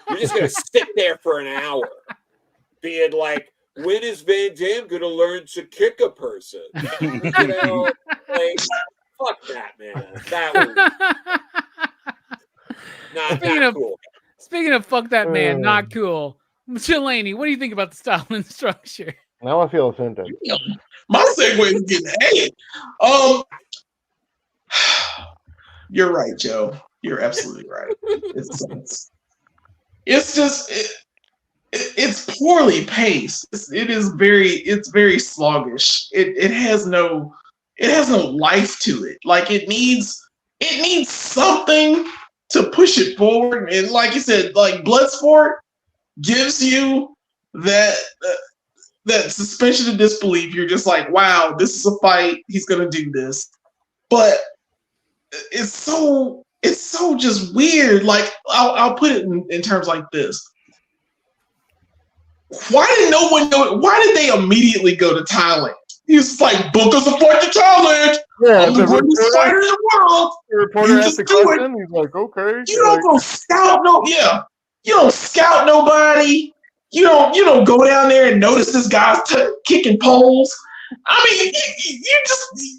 You're just going to sit there for an hour being like, when is Van Damme going to learn to kick a person? You know, like, fuck that, man. That was not cool.
Speaking of fuck that man, not cool. Delaney, what do you think about the style and structure?
Now I feel offended.
My segue is getting ahead. You're right, Joe. You're absolutely right. It's just it's poorly paced. It's very sluggish. It has no life to it. Like it needs something to push it forward. And like you said, like Bloodsport gives you that suspension of disbelief. You're just like, wow, this is a fight. He's gonna do this, but it's so just weird. Like I'll put it in terms like this. Why did no one know? Why did they immediately go to Thailand? He was like, book us a flight to Thailand.
Yeah,
I'm the greatest fighter in the world.
The reporter asked the question. He's like, okay.
You don't go scout you don't scout nobody. You don't go down there and notice this guy's kicking poles. I mean,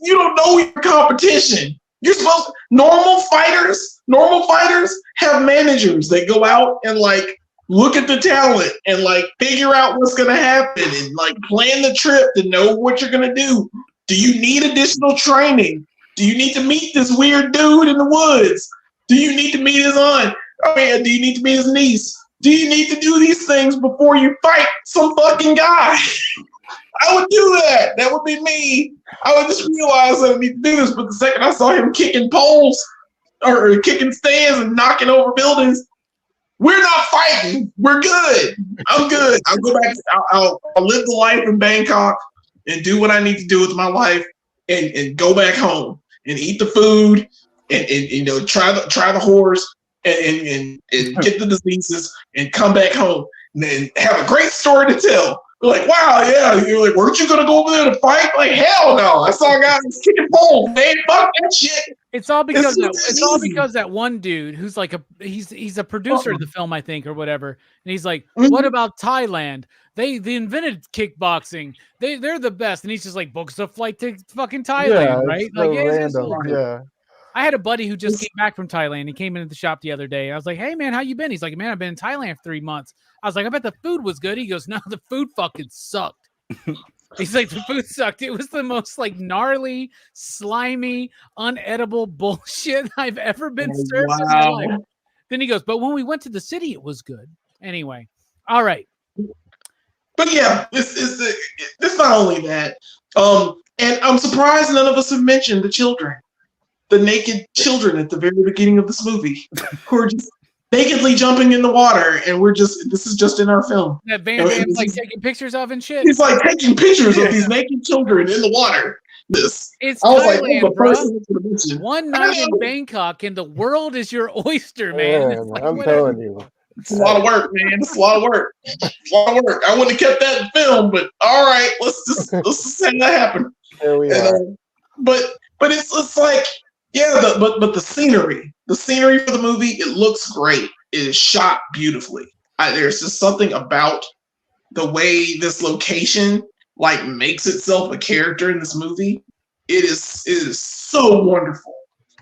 you don't know your competition. You're supposed to, normal fighters have managers. They go out and like look at the talent and like figure out what's gonna happen and like plan the trip to know what you're gonna do. Do you need additional training? Do you need to meet this weird dude in the woods? Do you need to meet his aunt? I mean, do you need to meet his niece? Do you need to do these things before you fight some fucking guy? I would do that. That would be me. I would just realize that I need to do this. But the second I saw him kicking poles or kicking stands and knocking over buildings, we're not fighting. We're good. I'm good. I'll go back. I'll live the life in Bangkok and do what I need to do with my life and go back home and eat the food and try the horse and get the diseases and come back home and then have a great story to tell. We're like, wow, yeah. You're like, weren't you gonna go over there to fight? Like, hell no. I saw a guy who's kicking poles, man. Fuck that shit.
It's all because that one dude who's like he's a producer of the film, I think, or whatever. And he's like, what about Thailand? They invented kickboxing. They're the best. And he's just like, books a flight to fucking Thailand, right?
So
like,
random. Yeah.
I had a buddy who just came back from Thailand. He came into the shop the other day. I was like, hey, man, how you been? He's like, man, I've been in Thailand for 3 months. I was like, I bet the food was good. He goes, no, the food fucking sucked. He's like, the food sucked. It was the most like gnarly, slimy, unedible bullshit I've ever been served in my life. Then he goes, but when we went to the city, it was good. Anyway, all right.
But yeah, it's not only that. And I'm surprised none of us have mentioned the children. The naked children at the very beginning of this movie who are just nakedly jumping in the water, and this is just in our film.
That Van Damme's like taking pictures of and shit.
He's like taking pictures of these naked children in the water.
It's
I was
Thailand,
like,
bro. One night in Bangkok, and the world is your oyster, man.
Yeah,
Like,
I'm telling you.
It's a lot of work, man. It's a lot of work. I wouldn't have kept that in film, but all right, let's just have that happen.
Here we are.
But it's like, yeah, but the scenery for the movie, it looks great. It is shot beautifully. There's just something about the way this location like makes itself a character in this movie. It is so wonderful.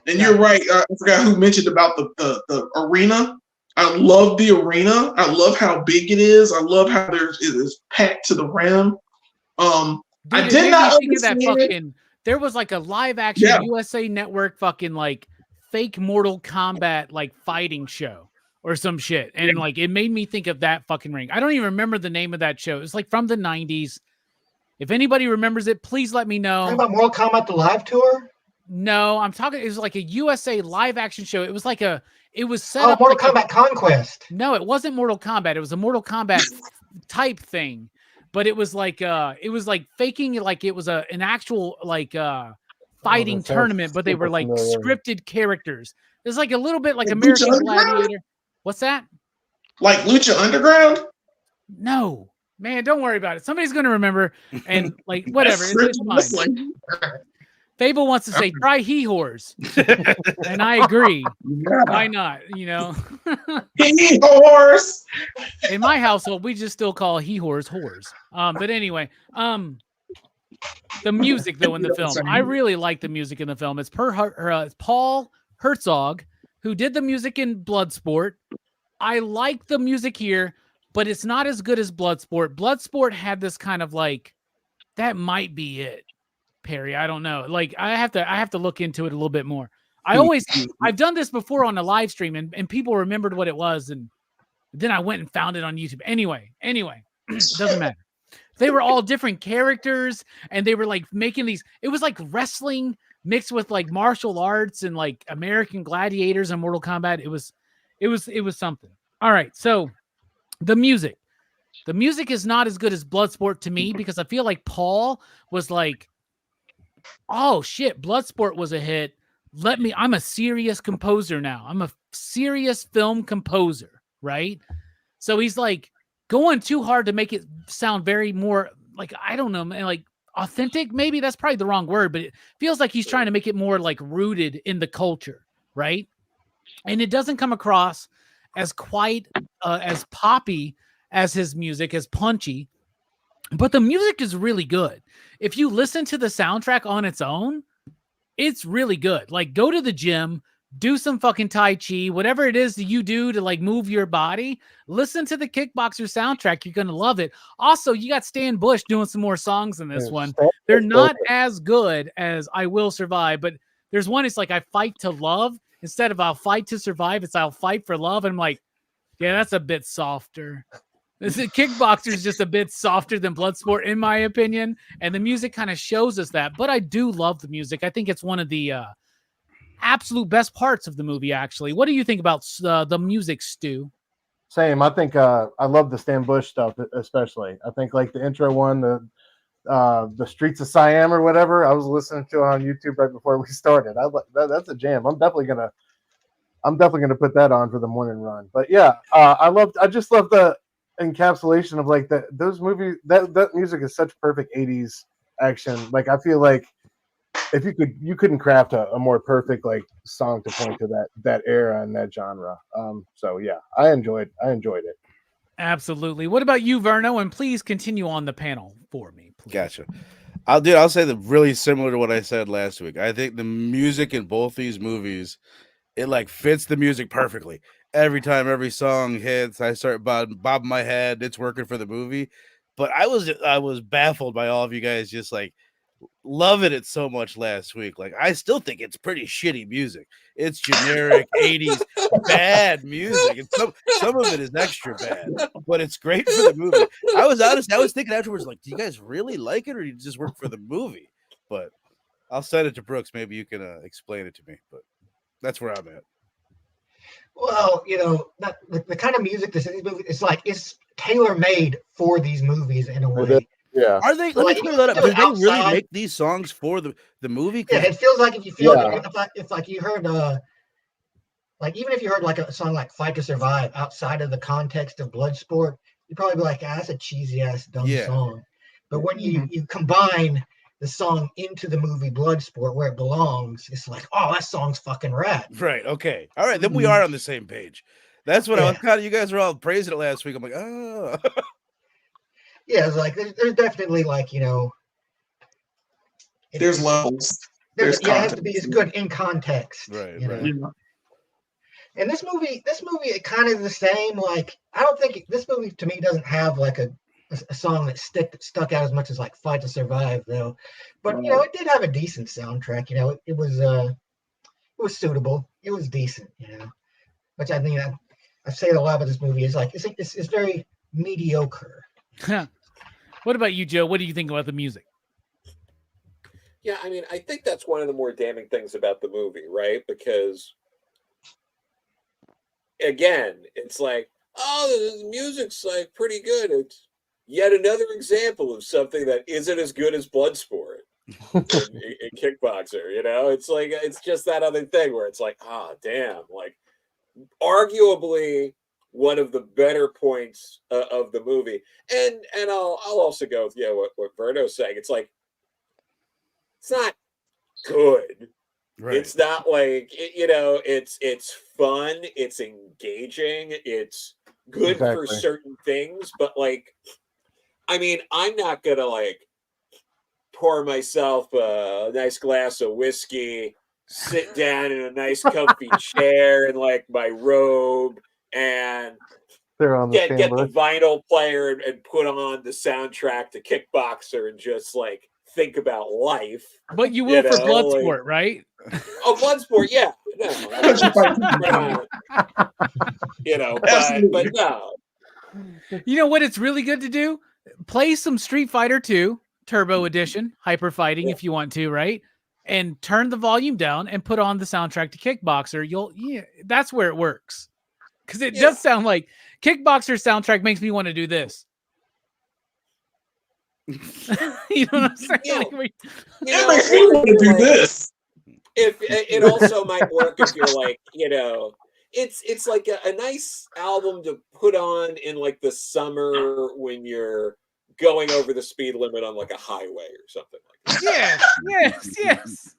And you're right. I forgot who mentioned about the arena. I love the arena. I love how big it is. I love how it is packed to the rim.
Dude,
I did not
understand that fucking. There was like a live action USA Network fucking like fake Mortal Kombat like fighting show or some shit, and like it made me think of that fucking ring. I don't even remember the name of that show. It's like from the 90s. If anybody remembers it, please let me know.
Talking about Mortal Kombat the live tour?
No, I'm talking. It was like a USA live action show. It was like it was set up.
Mortal
like
Kombat Conquest.
No, it wasn't Mortal Kombat. It was a Mortal Kombat type thing, but it was like faking it like it was an actual like fighting tournament, but they were like scripted characters. It's like a little bit like American Gladiator. What's that?
Like Lucha Underground?
No, man, don't worry about it. Somebody's going to remember, and like whatever,
That's
it's fine.
wrestling.
Fable wants to say try he-whores, and I agree. Why not? You know,
He horse.
in my household, we just still call he-whores whores. But anyway, the music though in the film, I really like the music in the film. It's it's Paul Herzog who did the music in Bloodsport. I like the music here, but it's not as good as Bloodsport. Bloodsport had this kind of like, that might be it, Perry. I don't know. Like I have to look into it a little bit more. I've done this before on a live stream and people remembered what it was. And then I went and found it on YouTube. Anyway, doesn't matter. They were all different characters and they were like making these, it was like wrestling mixed with like martial arts and like American Gladiators and Mortal Kombat. It was something. All right. So the music is not as good as Bloodsport to me because I feel like Paul was like, oh shit, Bloodsport was a hit. I'm a serious composer now. I'm a serious film composer, right? So he's like going too hard to make it sound very more like, I don't know, man, like authentic. Maybe that's probably the wrong word, but it feels like he's trying to make it more like rooted in the culture, right? And it doesn't come across as quite as poppy as his music, as punchy, but the music is really good. If you listen to the soundtrack on its own, it's really good. Like go to the gym, do some fucking Tai Chi, whatever it is that you do to like move your body, listen to the Kickboxer soundtrack. You're going to love it. Also, you got Stan Bush doing some more songs in this one. They're not as good as I Will Survive, but there's one, it's like I Fight to Love. Instead of I'll fight to survive, it's I'll fight for love. And I'm like, yeah, that's a bit softer. Kickboxer is just a bit softer than Bloodsport, in my opinion. And the music kind of shows us that. But I do love the music. I think it's one of the absolute best parts of the movie, actually. What do you think about the music, Stu?
Same. I think I love the Stan Bush stuff, especially. I think like the intro one, the Streets of Siam or whatever. I was listening to it on YouTube right before we started. That's a jam. I'm definitely gonna put that on for the morning run. But yeah, I just love the encapsulation of like those movies. That music is such perfect 80s action. Like I feel like if you couldn't craft a more perfect like song to point to that era and that genre. So yeah, I enjoyed it.
Absolutely. What about you, Verno? And please continue on the panel for me, please.
Gotcha. I'll say that really similar to what I said last week. I think the music in both these movies, it like fits the music perfectly. Every time every song hits, I start bobbing my head. It's working for the movie. But I was baffled by all of you guys just like loving it so much last week. Like I still think it's pretty shitty music. It's generic 80s bad music. And some of it is extra bad, but it's great for the movie. I was thinking afterwards, like, do you guys really like it or do you just work for the movie? But I'll send it to Brooks. Maybe you can explain it to me, but that's where I'm at.
Well, the kind of music this movie is like it's tailor-made for these movies in a way.
Yeah.
Are they? Let me clear that up. Do they really make these songs for the movie?
Yeah, it feels like if you feel if like you heard like even if you heard like a song like "Fight to Survive" outside of the context of Bloodsport, you'd probably be like, that's a cheesy ass dumb song. But when you combine the song into the movie Bloodsport where it belongs, it's like, oh, that song's fucking rad.
Right. Okay. All right. Then we are on the same page. That's what I was kind of. You guys were all praising it last week. I'm like, oh.
Yeah, it's like there's definitely like
there's levels.
It has to be as good in context.
Right.
Right.
Yeah.
And this movie, it kind of the same. Like I don't think this movie to me doesn't have like a song that stuck out as much as like "Fight to Survive" though. But it did have a decent soundtrack. It was suitable. It was decent. Which I think I say a lot about this movie is like it's very mediocre.
What about you, Joe? What do you think about the music?
Yeah, I mean, I think that's one of the more damning things about the movie, right? Because, again, it's like, oh, the music's like pretty good. It's yet another example of something that isn't as good as Bloodsport in Kickboxer. It's like it's just that other thing where it's like, damn, like arguably one of the better points of the movie. And I'll also go with what Verno's saying. It's like it's not good.
Right.
It's not like it's fun, it's engaging, it's good for
Exactly.
certain things, but like, I mean, I'm not gonna like pour myself a nice glass of whiskey, sit down in a nice comfy chair in like my robe and
They're on the
get the
standby.
vinyl player and put on the soundtrack to Kickboxer and just like think about life.
But you will for
like,
Bloodsport, right?
Oh, Bloodsport, yeah. No, but no.
You know what it's really good to do? Play some Street Fighter 2 Turbo Edition, Hyper Fighting if you want to, right? And turn the volume down and put on the soundtrack to Kickboxer. That's where it works. Because it does sound like Kickboxer soundtrack makes me want to do this. You know what I'm saying?
Yeah.
Like,
It makes me want to do this.
If it also might work if you're like, it's like a nice album to put on in like the summer when you're going over the speed limit on like a highway or something like that.
Yes.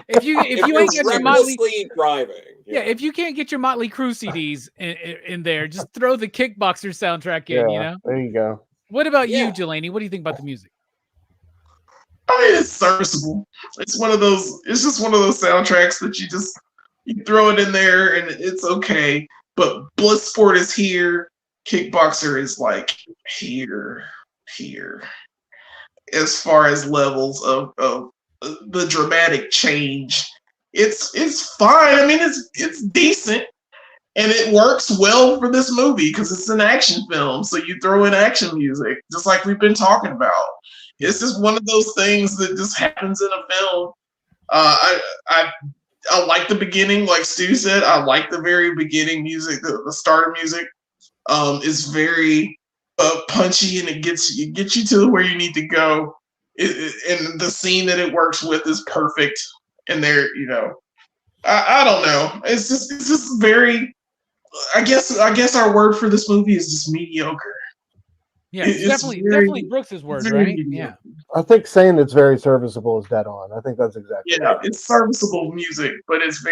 If you ain't get your Motley
driving,
if you can't get your Motley Crue CDs in there, just throw the Kickboxer soundtrack in.
There you go.
What about you, Jelani? What do you think about the music?
I mean, it's serviceable. It's one of those. It's just one of those soundtracks that you throw it in there and it's okay. But Bloodsport is here. Kickboxer is like here. As far as levels of the dramatic change, it's fine. I mean, it's decent. And it works well for this movie because it's an action film. So you throw in action music, just like we've been talking about. It's just one of those things that just happens in a film. I like the beginning, like Stu said. I like the very beginning music. The starter music is very punchy, and it gets you to where you need to go. And the scene that it works with is perfect. And there, I don't know. It's just very. I guess our word for this movie is just mediocre.
Yeah, it's definitely Brooks's word, right?
Mediocre.
Yeah.
I think saying it's very serviceable is dead on. I think that's exactly
right. It's serviceable music, but it hits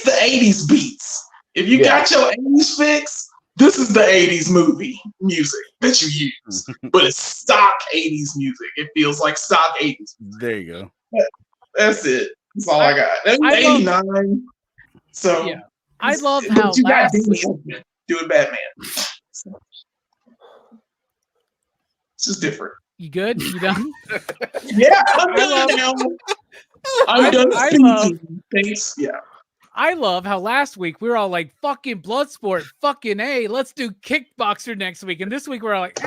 the 80s beats. If you got your 80s fix, this is the 80s movie music that you use. But it's stock 80s music. It feels like stock 80s.
There you go.
That's it. That's all I got. That was 89. So
yeah. I love how
you got doing Batman. It's just different.
You good? You done?
Yeah, I'm done now. I'm done speaking. Thanks. Yeah.
I love how last week we were all like, fucking Bloodsport, fucking A, let's do Kickboxer next week. And this week we're all like,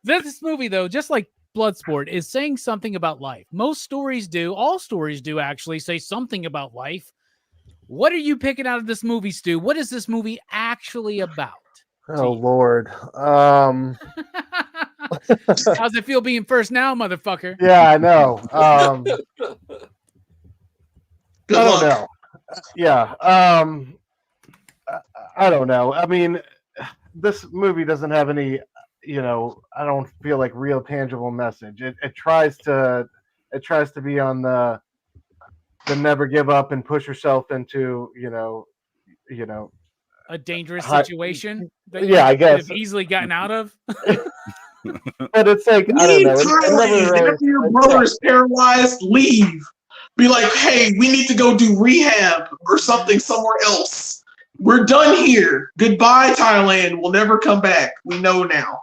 This movie, though, just like Bloodsport, is saying something about life. Most stories do. All stories do actually say something about life. What are you picking out of this movie, Stu? What is this movie actually about?
Oh, Lord.
How's it feel being first now, motherfucker?
Yeah, I know. I don't know. Yeah. I don't know. I mean, this movie doesn't have any, I don't feel like real tangible message. It tries to be on the never give up and push yourself into,
a dangerous situation that
I guess
have easily gotten out of.
But it's like, I don't know.
After your brother is paralyzed, leave. Be like, hey, we need to go do rehab or something somewhere else. We're done here. Goodbye, Thailand. We'll never come back. We know now.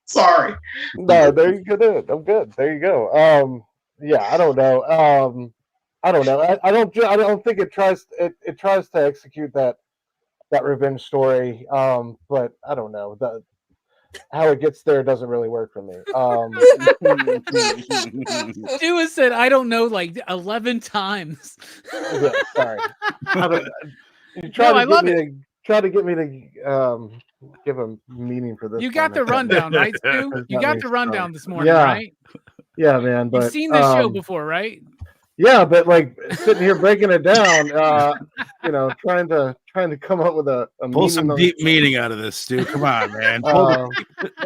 Sorry.
No, there you go. I'm good. There you go. Yeah, I don't know. I don't know. I don't think it tries to execute that revenge story. But I don't know. How it gets there doesn't really work for me.
Stu has said, I don't know, like 11 times.
Yeah, sorry. Try to get me to give a meaning for this.
You got the rundown, right, Stu? You got the rundown this morning,
yeah.
right?
Yeah, man. But
you've seen this show before, right?
Yeah, but like sitting here breaking it down, you know, trying to come up with a
Pull some
meaning.
deep meaning out of this, Stu. Come on, man.
I'm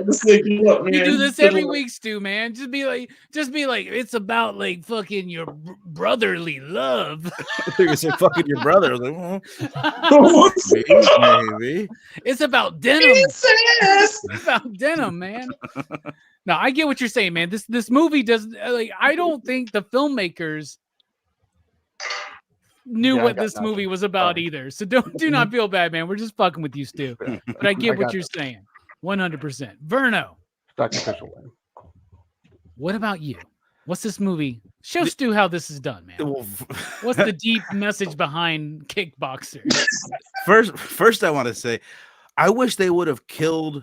just thinking, look, man,
You do this every week, Stu, man. Just be like, it's about like fucking your brotherly love.
I think you said fucking your brother. I was like, maybe.
It's about denim. It's about denim, man. No, I get what you're saying, man. This movie does like I don't think the filmmakers knew what this movie was about either. So do not feel bad, man. We're just fucking with you, Stu. But I get what you're saying. 100%. Verno.
Dr. Fisherman.
What about you? What's this movie? Show Stu how this is done, man. What's the deep message behind Kickboxer?
First, I want to say, I wish they would have killed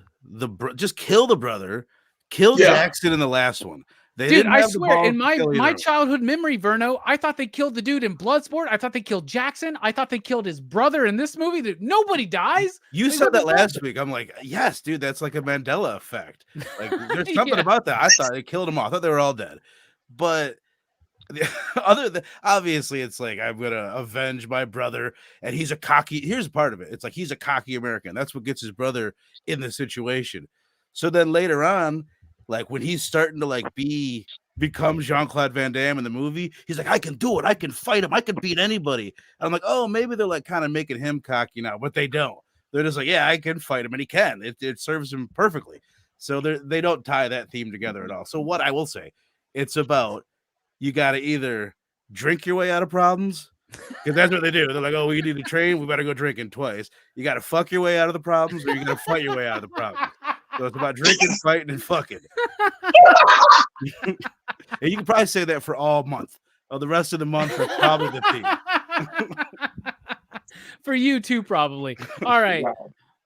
just kill the brother, kill Jackson in the last one.
Dude, I swear, in my childhood memory, Verno, I thought they killed the dude in Bloodsport. I thought they killed Jackson. I thought they killed his brother in this movie. Nobody dies.
You said that last week. I'm like, yes, dude, that's like a Mandela effect. Like, there's something about that. I thought they killed them all. I thought they were all dead. But other than obviously, it's like I'm gonna avenge my brother, and he's a cocky. Here's part of it. It's like he's a cocky American. That's what gets his brother in the situation. So then later on, like when he's starting to like become Jean-Claude Van Damme in the movie, he's like, I can do it. I can fight him. I can beat anybody. And I'm like, oh, maybe they're like kind of making him cocky now, but they don't. They're just like, yeah, I can fight him, and he can. It serves him perfectly. So they don't tie that theme together at all. So what I will say, it's about you got to either drink your way out of problems, because that's what they do. They're like, oh, we need to train. We better go drinking twice. You got to fuck your way out of the problems, or you got to fight your way out of the problems. So it's about drinking, fighting, and fucking. And you can probably say that for all month. Oh, the rest of the month is probably the theme.
For you too, probably. All right.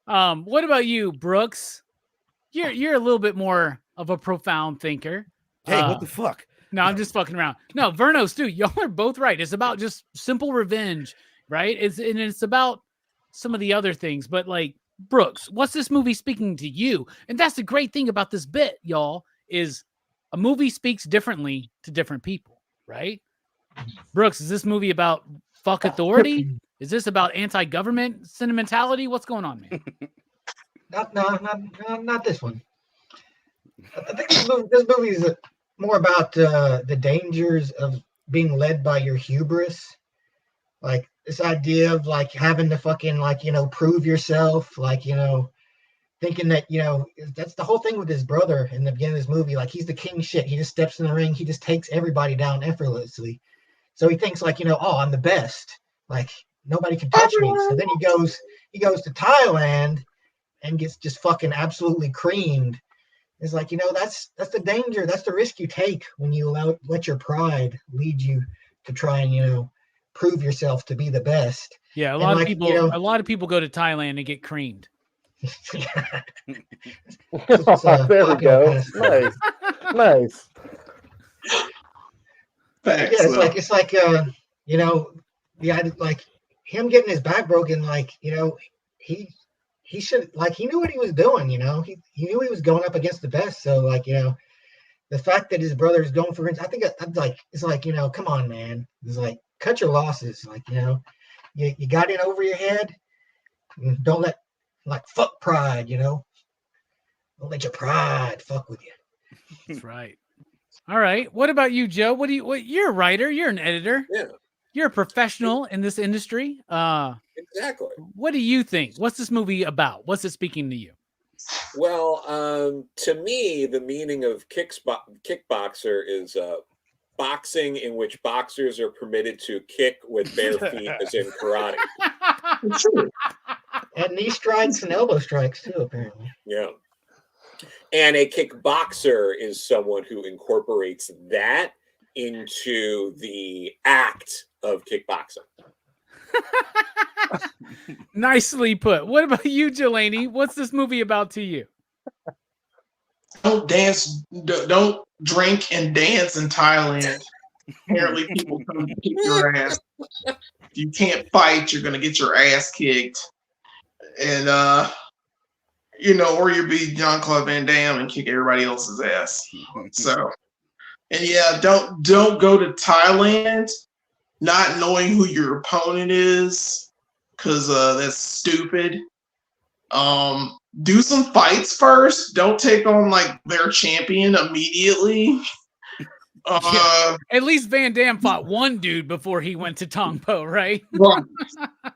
What about you, Brooks? You're a little bit more of a profound thinker.
Hey, what the fuck?
No, I'm just fucking around. No, Verno, Stu, y'all are both right. It's about just simple revenge, right? It's about some of the other things, but like Brooks, what's this movie speaking to you? And that's the great thing about this bit, y'all, is a movie speaks differently to different people, right? Brooks, is this movie about fuck authority? Is this about anti-government sentimentality? What's going on, man?
Not this one. I think this movie is more about the dangers of being led by your hubris. Like this idea of like having to fucking like, prove yourself, like, thinking that, that's the whole thing with his brother in the beginning of this movie. Like he's the king shit. He just steps in the ring. He just takes everybody down effortlessly. So he thinks like, oh, I'm the best. Like nobody can touch me. So then he goes to Thailand and gets just fucking absolutely creamed. It's like, that's the danger. That's the risk you take when you let your pride lead you to try and, prove yourself to be the best.
Yeah, a lot of people go to Thailand and get creamed.
There we go. Nice.
It's like like him getting his back broken, like, he should, like, he knew what he was doing, he knew he was going up against the best. So like, the fact that his brother is going for it, I think it's like, come on, man. It's like, cut your losses. Like, you got in over your head. Don't let, like, fuck pride, don't let your pride fuck with you.
That's right. All right. What about you, Joe? You're a writer. You're an editor.
Yeah.
You're a professional in this industry.
Exactly.
What do you think? What's this movie about? What's it speaking to you?
Well, to me, the meaning of kickboxer is boxing in which boxers are permitted to kick with bare feet, as in karate.
And knee strikes and elbow strikes too, apparently.
Yeah. And a kickboxer is someone who incorporates that into the act of kickboxing.
Nicely put. What about you, Jelani? What's this movie about to you?
Don't dance, don't drink and dance in Thailand. Apparently people come to kick your ass. If you can't fight, you're gonna get your ass kicked. And or you'll be Jean-Claude Van Damme and kick everybody else's ass. So And yeah, don't go to Thailand not knowing who your opponent is, because that's stupid. Do some fights first. Don't take on like their champion immediately.
At least Van Damme fought one dude before he went to Tongpo, right?
Right.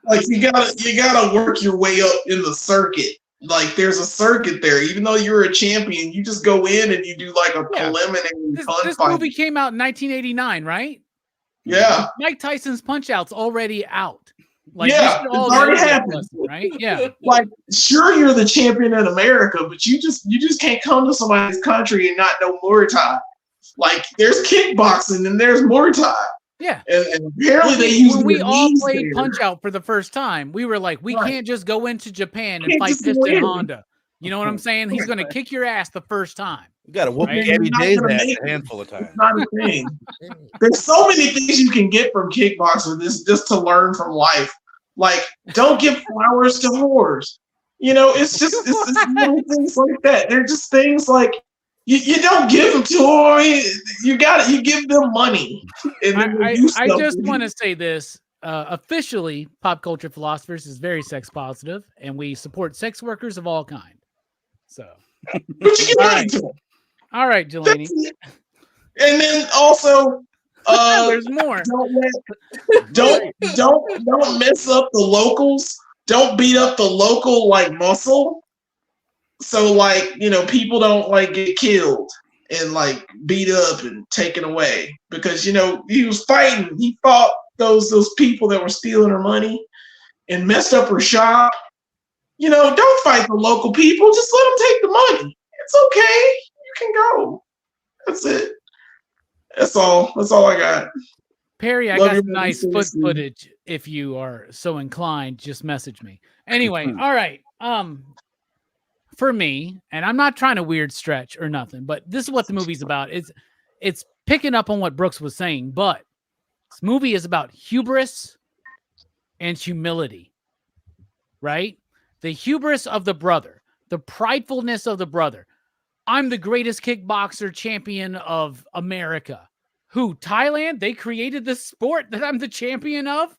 Like you gotta work your way up in the circuit. Like there's a circuit there. Even though you're a champion, you just go in and you do like a preliminary
This movie came out in 1989, right?
Yeah.
Mike Tyson's Punch-Out's already out. Like,
yeah,
it's
already happened,
right? Yeah.
Like, sure, you're the champion in America, but you just can't come to somebody's country and not know Muay Thai. Like, there's kickboxing and there's Muay Thai.
Yeah.
And apparently they use
when we all played Punch-Out for the first time, we were like, we can't just go into Japan and fight Piston Honda. You know what I'm saying? He's going to kick your ass the first time.
You got to whoop Gabby Day's ass a handful of times.
It's not a thing. There's so many things you can get from kickboxer just to learn from life. Like, don't give flowers to whores. You know, it's just little things like that. They're just things like you don't give them to them. You give them money. And
I just want to say this. Officially, Pop Culture Philosophers is very sex positive, and we support sex workers of all kind. So,
but you give money to them.
All right, Jelani.
And then also,
there's more.
Don't mess up the locals. Don't beat up the local like muscle. So like, you know, people don't like get killed and like beat up and taken away because, you know, he was fighting. He fought those people that were stealing her money and messed up her shop. You know, don't fight the local people. Just let them take the money. It's okay. You can go. That's it. That's all I got.
Perry, I got some nice footage. If you are so inclined, just message me. Anyway, all right. For me, and I'm not trying to weird stretch or nothing, but this is what the movie's about. It's picking up on what Brooks was saying, but this movie is about hubris and humility, right? The hubris of the brother, the pridefulness of the brother. I'm the greatest kickboxer champion of America. Who? Thailand? They created this sport that I'm the champion of?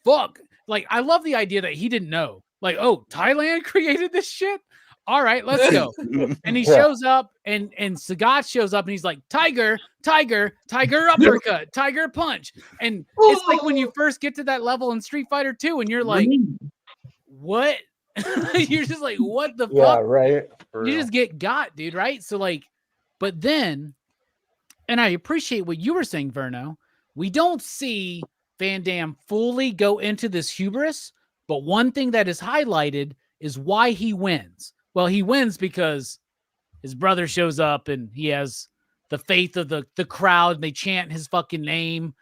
Fuck. Like, I love the idea that he didn't know. Like, oh, Thailand created this shit? All right, let's go. And he shows up, and Sagat shows up, and he's like, Tiger, uppercut, Tiger punch. And it's like when you first get to that level in Street Fighter 2, and you're like, what? You're just like, what the fuck?
Yeah, right.
You just get got, dude, right? So like, but then, and I appreciate what you were saying, Verno. We don't see Van Damme fully go into this hubris, but one thing that is highlighted is why he wins. Well, he wins because his brother shows up and he has the faith of the crowd. And they chant his fucking name,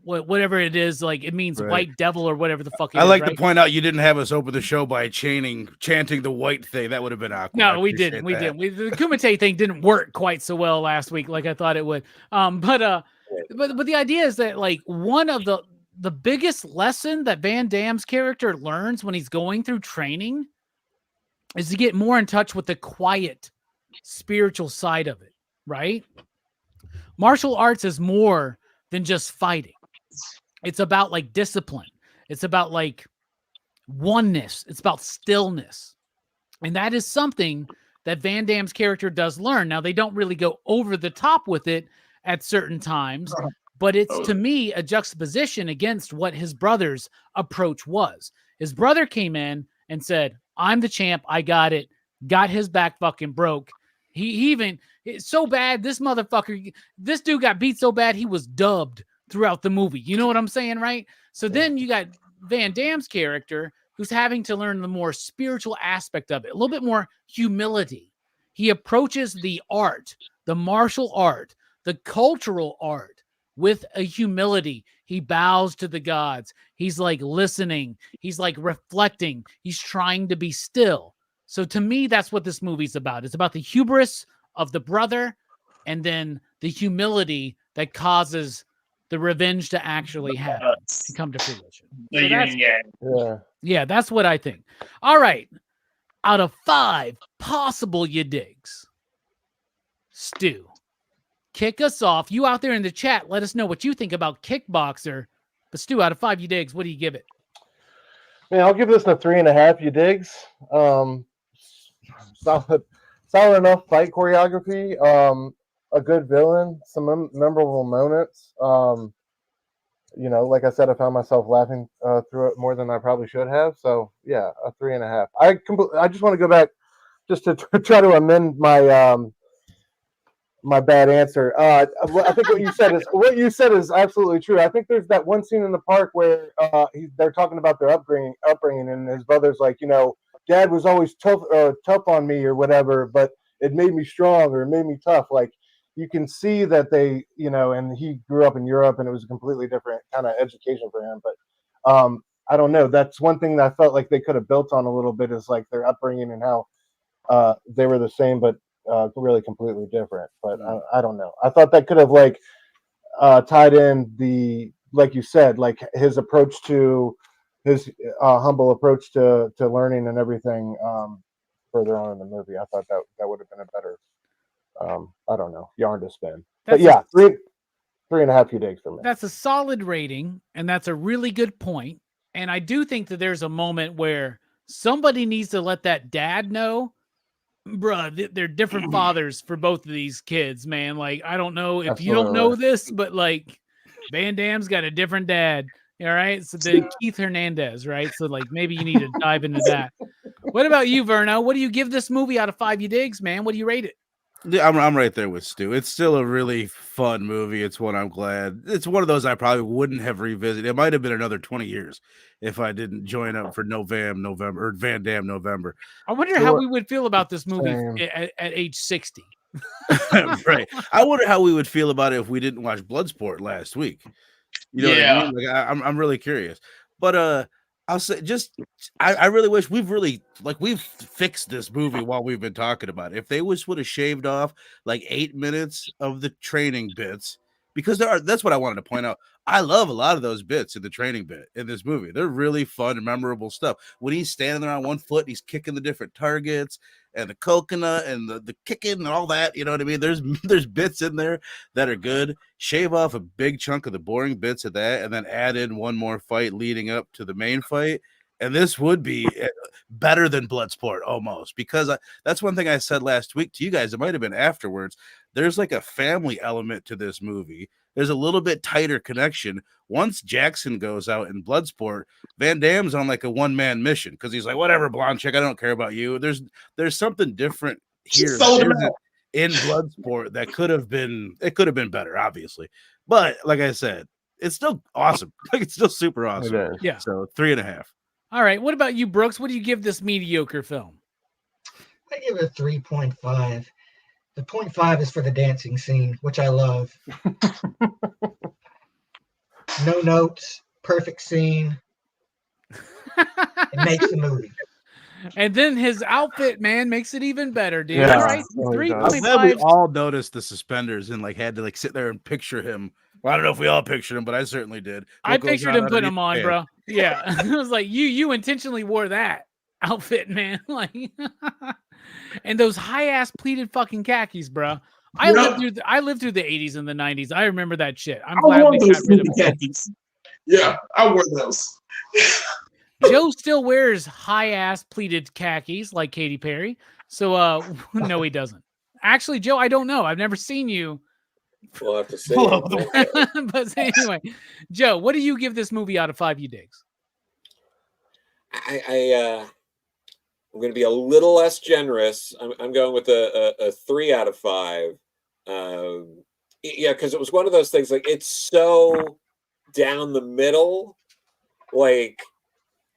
whatever it is. Like it means white devil or whatever the fuck it is.
I like
right?
to point out you didn't have us open the show by chanting the white thing. That would have been awkward.
No, we didn't. We didn't. The Kumite thing didn't work quite so well last week, like I thought it would. But the idea is that like one of the biggest lesson that Van Damme's character learns when he's going through training is to get more in touch with the quiet spiritual side of it, right? Martial arts is more than just fighting. It's about like discipline. It's about like oneness. It's about stillness. And that is something that Van Damme's character does learn. Now, they don't really go over the top with it at certain times, but it's to me a juxtaposition against what his brother's approach was. His brother came in and said, I'm the champ. I got it. Got his back fucking broke. He even, it's so bad, this dude got beat so bad, he was dubbed throughout the movie. You know what I'm saying, right? So then you got Van Damme's character who's having to learn the more spiritual aspect of it, a little bit more humility. He approaches the art, the martial art, the cultural art with a humility. He bows to the gods. He's like listening. He's like reflecting. He's trying to be still. So to me, that's what this movie's about. It's about the hubris of the brother and then the humility that causes the revenge to actually happen, to come to fruition. So that's what I think. All right. Out of 5 possible you digs, Stu, kick us off. You out there in the chat, let us know what you think about Kickboxer. But Stu, out of 5 you digs, what do you give it?
Man, I'll give this a 3.5. You digs? Solid enough fight choreography. A good villain. Some memorable moments. Like I said, I found myself laughing through it more than I probably should have. So yeah, a 3.5. I just want to go back just to try to amend my my bad answer. I think what you said is absolutely true. I think there's that one scene in the park where they're talking about their upbringing, and his brother's like, Dad was always tough on me or whatever, but it made me strong or it made me tough. Like you can see that they, and he grew up in Europe and it was a completely different kind of education for him. But I don't know. That's one thing that I felt like they could have built on a little bit is like their upbringing and how they were the same, but really completely different. But I don't know. I thought that could have tied in like you said, like his approach to his humble approach to learning and everything further on in the movie. I thought that would have been a better I don't know, yarn to spin. But yeah, 3.5 you digs for me.
That's a solid rating, and that's a really good point. And I do think that there's a moment where somebody needs to let that dad know, bruh, they're different fathers for both of these kids, man. Like, I don't know if you don't know this, but like Van Damme's got a different dad. All right. So then Keith Hernandez, right? So like maybe you need to dive into that. What about you, Verno? What do you give this movie out of 5 you digs, man? What do you rate it?
Yeah, I'm right there with Stu. It's still a really fun movie. It's one I'm glad. It's one of those I probably wouldn't have revisited. It might have been another 20 years if I didn't join up for November or Van Damme November.
I wonder how we would feel about this movie at age 60.
Right. I wonder how we would feel about it if we didn't watch Bloodsport last week. You know what I mean? Like I'm really curious. But I'll say I really wish we've fixed this movie while we've been talking about it. If they would have shaved off like 8 minutes of the training bits, because that's what I wanted to point out. I love a lot of those bits in the training bit in this movie. They're really fun and memorable stuff. When he's standing there on one foot, he's kicking the different targets and the coconut and the kicking and all that. You know what I mean? There's bits in there that are good. Shave off a big chunk of the boring bits of that and then add in one more fight leading up to the main fight. And this would be better than Bloodsport almost, because that's one thing I said last week to you guys. It might have been afterwards. There's like a family element to this movie. There's a little bit tighter connection. Once Jackson goes out in Bloodsport, Van Damme's on like a one-man mission because he's like, whatever, blonde chick, I don't care about you. There's something different here in Bloodsport that could have been better, obviously. But like I said, it's still awesome. Like it's still super awesome.
Yeah.
So 3.5.
All right. What about you, Brooks? What do you give this mediocre film?
I give it a 3.5. The 0.5 is for the dancing scene, which I love. No notes, perfect scene. It makes the movie.
And then his outfit, man, makes it even better, dude.
Yeah.
All right.
I'm glad we all noticed the suspenders and like had to like sit there and picture him. Well, I don't know if we all pictured him, but I certainly did.
I pictured him putting them on, bro. Yeah. I was like, you intentionally wore that outfit, man. Like, and those high ass pleated fucking khakis, bro. I lived through the 80s and the 90s. I remember that shit. I'm glad they got rid of
khakis. Yeah, I wore those.
Joe still wears high ass pleated khakis like Katy Perry. So no, he doesn't. Actually, Joe, I don't know. I've never seen you.
We'll have to see.
But anyway, Joe, what do you give this movie out of 5 you digs?
I'm going to be a little less generous. I'm going with a 3 out of 5. Yeah, because it was one of those things. Like it's so down the middle. Like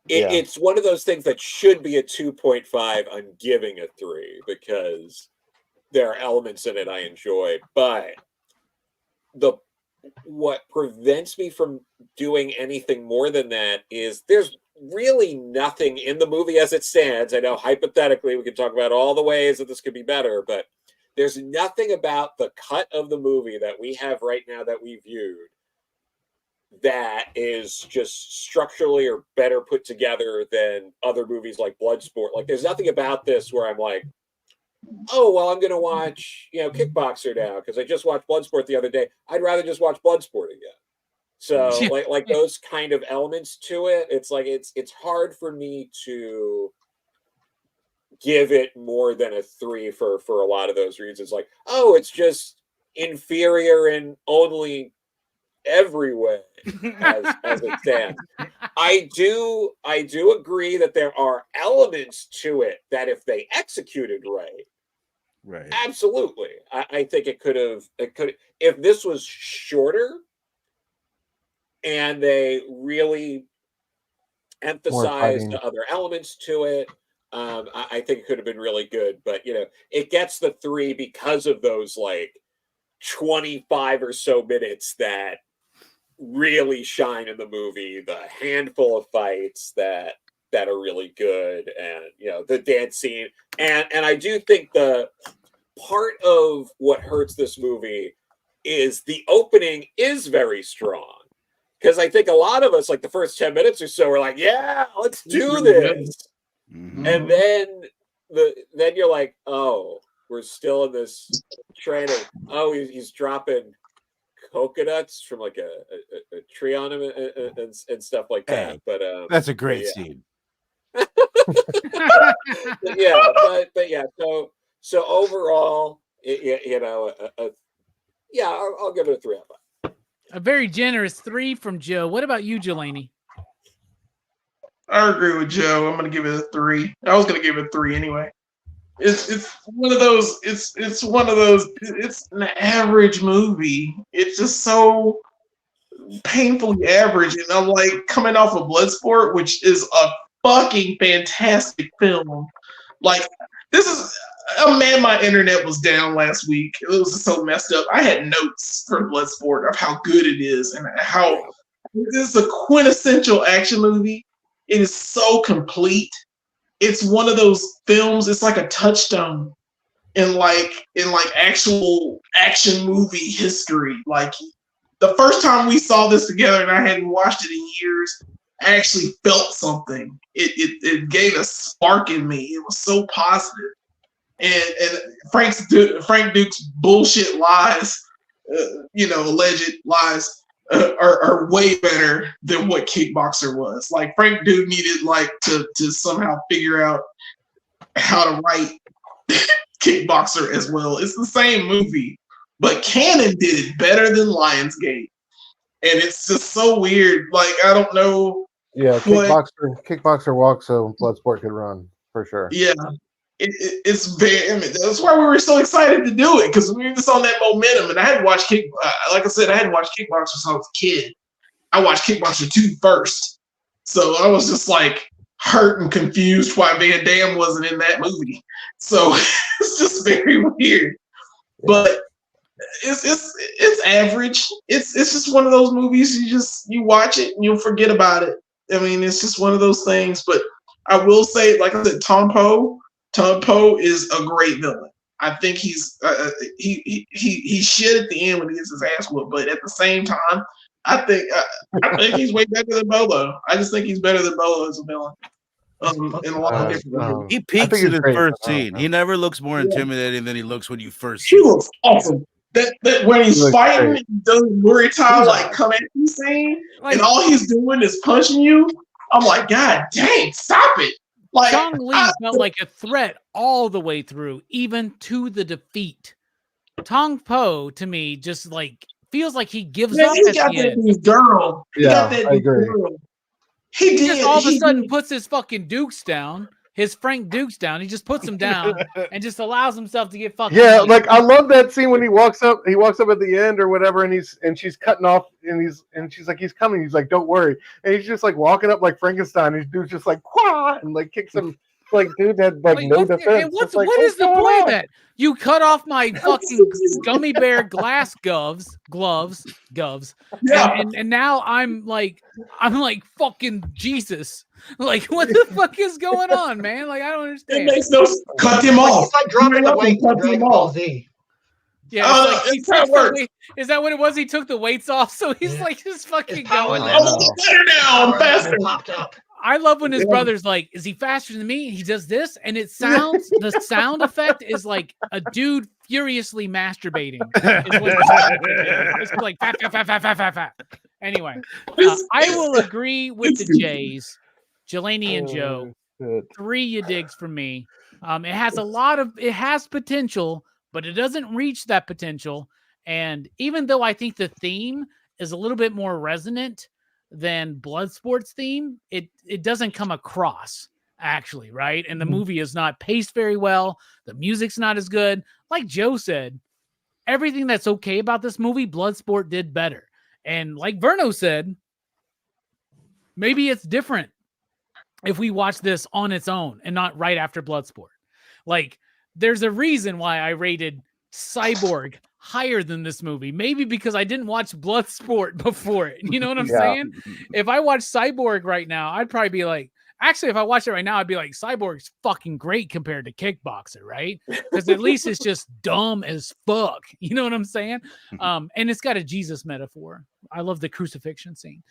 it's one of those things that should be a 2.5. I'm giving a 3 because there are elements in it I enjoy, but what prevents me from doing anything more than that is there's really nothing in the movie as it stands. I know hypothetically we can talk about all the ways that this could be better, but there's nothing about the cut of the movie that we have right now that we viewed that is just structurally or better put together than other movies like Bloodsport. Like there's nothing about this where I'm like, oh, well, I'm going to watch, Kickboxer now because I just watched Bloodsport the other day. I'd rather just watch Bloodsport again. So like those kind of elements to it, it's like it's hard for me to give it more than a 3 for a lot of those reasons. Like, oh, it's just inferior in only every way as it stands. I do agree that there are elements to it that if they executed right, absolutely, I think it could if this was shorter and they really emphasized the other elements to it, I think it could have been really good. But it gets the 3 because of those like 25 or so minutes that really shine in the movie, the handful of fights that are really good, and the dance scene, and I do think the part of what hurts this movie is the opening is very strong, because I think a lot of us, like the first 10 minutes or so, are like, yeah, let's do this.
Mm-hmm.
And then you're like, oh, we're still in this training. Oh, he's dropping coconuts from like a tree on him and stuff like that. But
that's a great scene.
So overall, I'll give it a 3 out of 5.
A very generous 3 from Joe. What about you, Jelani?
I agree with Joe. I'm gonna give it a 3. I was gonna give it a 3 anyway. It's one of those. It's one of those. It's an average movie. It's just so painfully average, and I'm like coming off of Bloodsport, which is a fucking fantastic film. Like this is. Oh man, my internet was down last week. It was just so messed up. I had notes for Bloodsport of how good it is and how this is a quintessential action movie. It is so complete. It's one of those films. It's like a touchstone in actual action movie history. Like the first time we saw this together, and I hadn't watched it in years, I actually felt something. It gave a spark in me. It was so positive. And Frank Duke's bullshit lies, alleged lies, are way better than what Kickboxer was. Like Frank Duke needed to somehow figure out how to write Kickboxer as well. It's the same movie, but Cannon did it better than Lionsgate, and it's just so weird. Like I don't know.
Yeah, Kickboxer walks so Bloodsport could run for sure.
Yeah. It's very. I mean, that's why we were so excited to do it, because we were just on that momentum. And I had watched like I said, I hadn't watched Kickboxer since I was a kid. I watched Kickboxer 2 first, so I was just like hurt and confused why Van Damme wasn't in that movie. So it's just very weird. But it's average. It's just one of those movies you watch it and you'll forget about it. I mean, it's just one of those things. But I will say, like I said, Tom Poe is a great villain. I think he's he shit at the end when he gets his ass whooped, but at the same time, I think he's way better than Bolo. I just think he's better than Bolo as a villain. In a lot of different ways.
He peaks in his first scene. He never looks more intimidating than he looks when you first
see
him.
He looks awesome. That when he's fighting, he does Muay Thai like come at you scene, and all he's doing is punching you. I'm like, God dang, stop it. Like,
Chong Li felt like a threat all the way through, even to the defeat. Tong Po, to me, just like feels like he gives up
he
at
got
the
that
end.
new girl. He got that
I
new
agree.
girl.
He just all of a sudden puts his fucking Dukes down, his Frank Dukes down. He just puts them down and just allows himself to get fucking.
Yeah, like I love that scene when he walks up. He walks up at the end or whatever, and she's cutting off, and she's like, he's coming. He's like, don't worry, and he's just like walking up like Frankenstein. His dude's just like, Quah! And like kicks him. Like, dude had like no defense.
What is the point of that? You cut off my fucking gummy bear glass gloves,
Yeah.
and now I'm like fucking Jesus. Like, what the fuck is going on, man? Like, I don't understand.
It makes no sense. Cut him off.
It's like dropping the weight in Dragon Ball Z.
Yeah, it's like is that what it was? He took the weights off, so he's like just fucking going.
I'm better now. I'm faster.
Popped up.
I love when his
Yeah.
brother's like, "Is he faster than me?" He does this, and it sounds. The sound effect is like a dude furiously masturbating. Is what the sound effect is. It's like fat, fat, fat, fat, fat, fat, fat. Anyway, I will agree with the Jays, Jelani and Joe.
Shit.
3 you digs from me. It has potential, but it doesn't reach that potential. And even though I think the theme is a little bit more resonant than Bloodsport's theme, it doesn't come across actually, right? And the movie is not paced very well. The music's not as good. Like Joe said, everything that's okay about this movie, Bloodsport did better. And like Verno said, maybe it's different if we watch this on its own and not right after Bloodsport. Like, there's a reason why I rated Cyborg higher than this movie. Maybe because I didn't watch Bloodsport before it. You know what I'm saying? If I watch Cyborg right now, I'd probably be like, actually, if I watch it right now, I'd be like, Cyborg's fucking great compared to Kickboxer, right? Because at least it's just dumb as fuck. You know what I'm saying? And it's got a Jesus metaphor. I love the crucifixion scene.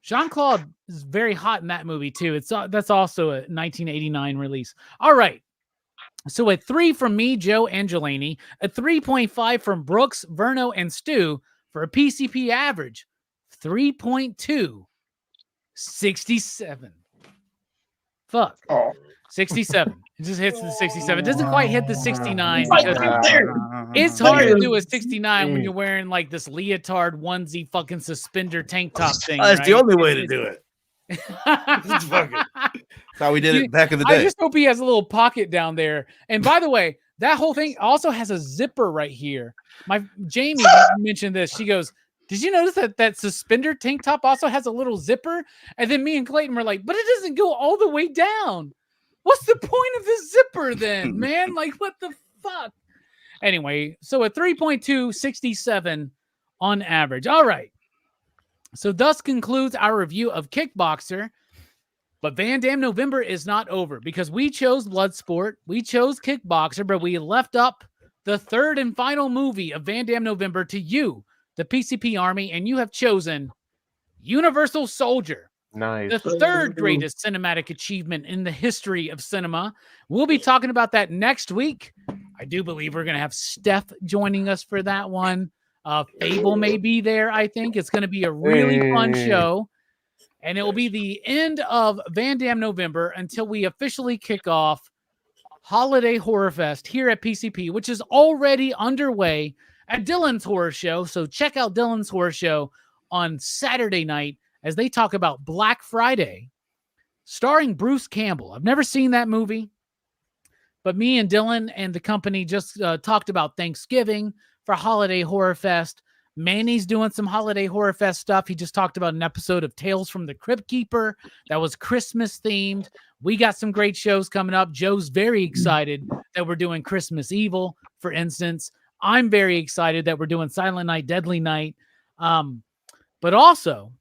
Jean-Claude is very hot in that movie too. That's also a 1989 release. All right. So a 3 from me, Joe, and Jelani, a 3.5 from Brooks, Verno, and Stu for a PCP average 3.2, 67. Fuck.
Oh.
67. It just hits the 67. It doesn't quite hit the 69
Like
because
right there.
it's hard to do a 69 when you're wearing like this leotard onesie fucking suspender tank top thing.
That's
right?
the only way to do it. It's fucking- That's how we did it back in the day.
I just hope he has a little pocket down there. And by the way, that whole thing also has a zipper right here. My Jamie mentioned this. She goes, "Did you notice that suspender tank top also has a little zipper?" And then me and Clayton were like, "But it doesn't go all the way down. What's the point of the zipper then, man? Like, what the fuck?" Anyway, so a 3.2, 67 on average. All right. So thus concludes our review of Kickboxer. But Van Damme November is not over because we chose Bloodsport, we chose Kickboxer, but we left up the third and final movie of Van Damme November to you, the PCP Army, and you have chosen Universal Soldier.
Nice.
The third greatest cinematic achievement in the history of cinema. We'll be talking about that next week. I do believe we're going to have Steph joining us for that one. Fable may be there, I think. It's going to be a really fun show. And it will be the end of Van Damme November until we officially kick off Holiday Horror Fest here at PCP, which is already underway at Dylan's Horror Show. So check out Dylan's Horror Show on Saturday night as they talk about Black Friday, starring Bruce Campbell. I've never seen that movie, but me and Dylan and the company just talked about Thanksgiving for Holiday Horror Fest. Manny's doing some Holiday Horror Fest stuff. He just talked about an episode of Tales from the Crypt Keeper that was Christmas themed. We got some great shows coming up. Joe's very excited that we're doing Christmas Evil, for instance. I'm very excited that we're doing Silent Night, Deadly Night. But also,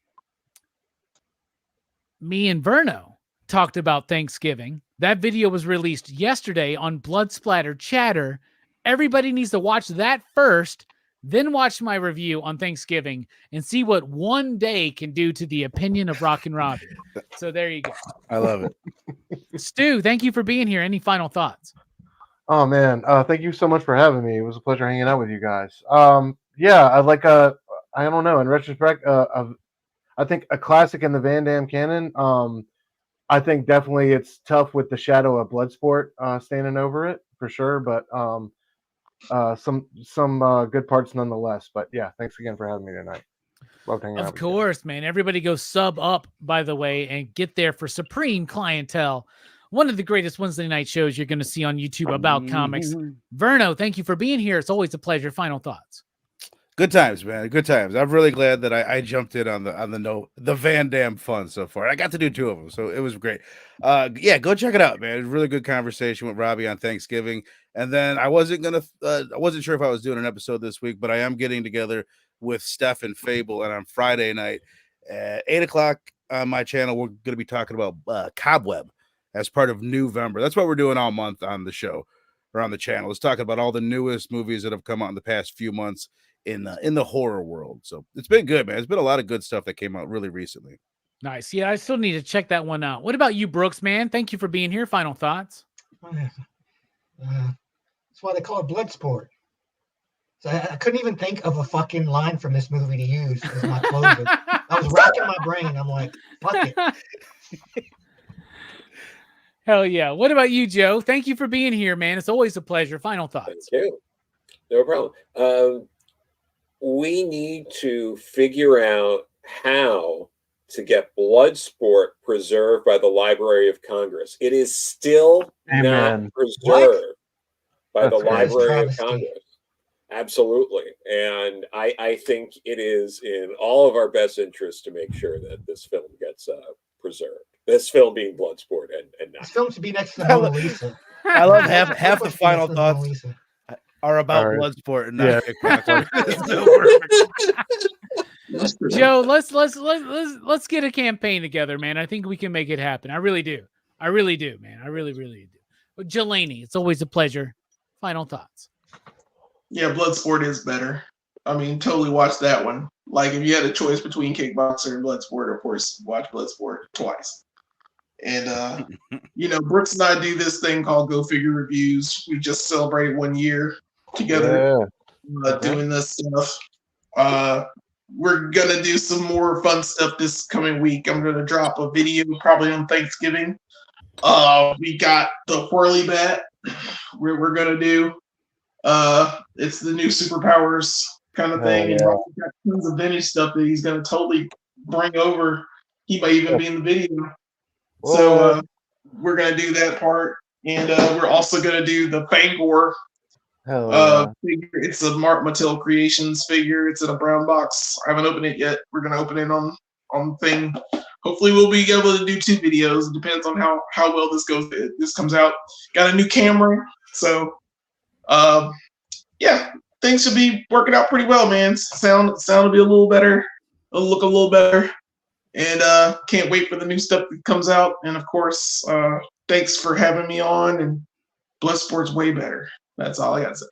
me and Verno talked about Thanksgiving. That video was released yesterday on Blood Splatter Chatter. Everybody needs to watch that first, then watch my review on Thanksgiving and see what one day can do to the opinion of Rockin' Robbie. So there you go.
I love it.
Stu, thank you for being here. Any final thoughts?
Oh man, thank you so much for having me. It was a pleasure hanging out with you guys. Yeah, I like I don't know. In retrospect, I think a classic in the Van Damme canon. I think definitely it's tough with the shadow of Bloodsport standing over it for sure. But some good parts nonetheless. But yeah, thanks again for having me tonight. Loved hanging out
Of
with you.
course, man. Everybody go sub up, by the way, and get there for Supreme Clientele, one of the greatest Wednesday night shows you're going to see on YouTube about comics. Verno, thank you for being here. It's always a pleasure. Final thoughts.
Good times, man. Good times. I'm really glad that I jumped in on the Van Damme fun so far. I got to do 2 of them, so it was great. Yeah, go check it out, man. It was a really good conversation with Robbie on Thanksgiving. And then I wasn't sure if I was doing an episode this week, but I am getting together with Steph and Fable, and on Friday night at 8:00 on my channel, we're going to be talking about Cobweb as part of November. That's what we're doing all month on the show or on the channel. It's talking about all the newest movies that have come out in the past few months in the horror world. So it's been good, man. It's been a lot of good stuff that came out really recently.
Nice. Yeah, I still need to check that one out. What about you, Brooks, man? Thank you for being here. Final thoughts?
That's why they call it Bloodsport. So I couldn't even think of a fucking line from this movie to use as my closing. I was racking my brain. I'm like, fuck it.
Hell yeah. What about you, Joe? Thank you for being here, man. It's always a pleasure. Final thoughts.
Thank you. No problem. We need to figure out how to get Bloodsport preserved by the Library of Congress. It is still
Amen.
not preserved by the
That's crazy.
Library of Congress. Absolutely. And I think it is in all of our best interest to make sure that this film gets preserved. This film being Bloodsport and not.
This film should be next to the Mona Lisa.
I love half the
This
final
is Mona
thoughts
Lisa.
are about
All right.
Bloodsport and not
Yeah.
Kickboxer. It's so perfect.
Joe, let's get a campaign together, man. I think we can make it happen. I really do. I really do, man. I really, really do. But Jelani, it's always a pleasure. Final thoughts.
Yeah, Bloodsport is better. I mean, totally watch that one. Like, if you had a choice between Kickboxer and Bloodsport, of course, watch Bloodsport twice. And, Brooks and I do this thing called Go Figure Reviews. We just celebrated 1 year together doing this stuff. We're going to do some more fun stuff this coming week. I'm going to drop a video probably on Thanksgiving. We got the Whirly Bat we're going to do. It's the new superpowers kind of thing. And Robbie got tons of vintage stuff that he's going to totally bring over. He might even be in the video. So we're going to do that part. And we're also going to do the Fangor figure. It's a Mark Mattel Creations figure. It's in a brown box. I haven't opened it yet. We're going to open it on thing. Hopefully we'll be able to do 2 videos. It depends on how well this goes. This comes out. Got a new camera. So things should be working out pretty well, man. Sound will be a little better. It'll look a little better. And can't wait for the new stuff that comes out. And of course, thanks for having me on. And Bloodsport's way better. That's all I got to say.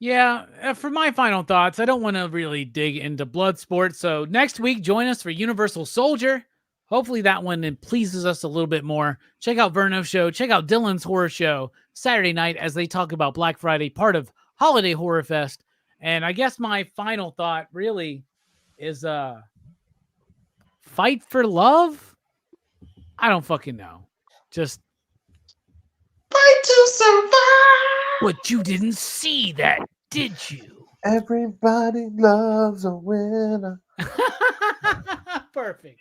Yeah, for my final thoughts, I don't want to really dig into Bloodsport. So next week, join us for Universal Soldier. Hopefully that one pleases us a little bit more. Check out Verno's show. Check out Dylan's horror show Saturday night as they talk about Black Friday, part of Holiday Horror Fest. And I guess my final thought really is fight for love? I don't fucking know. Just
fight to survive.
But you didn't see that, did you?
Everybody loves a winner.
Perfect.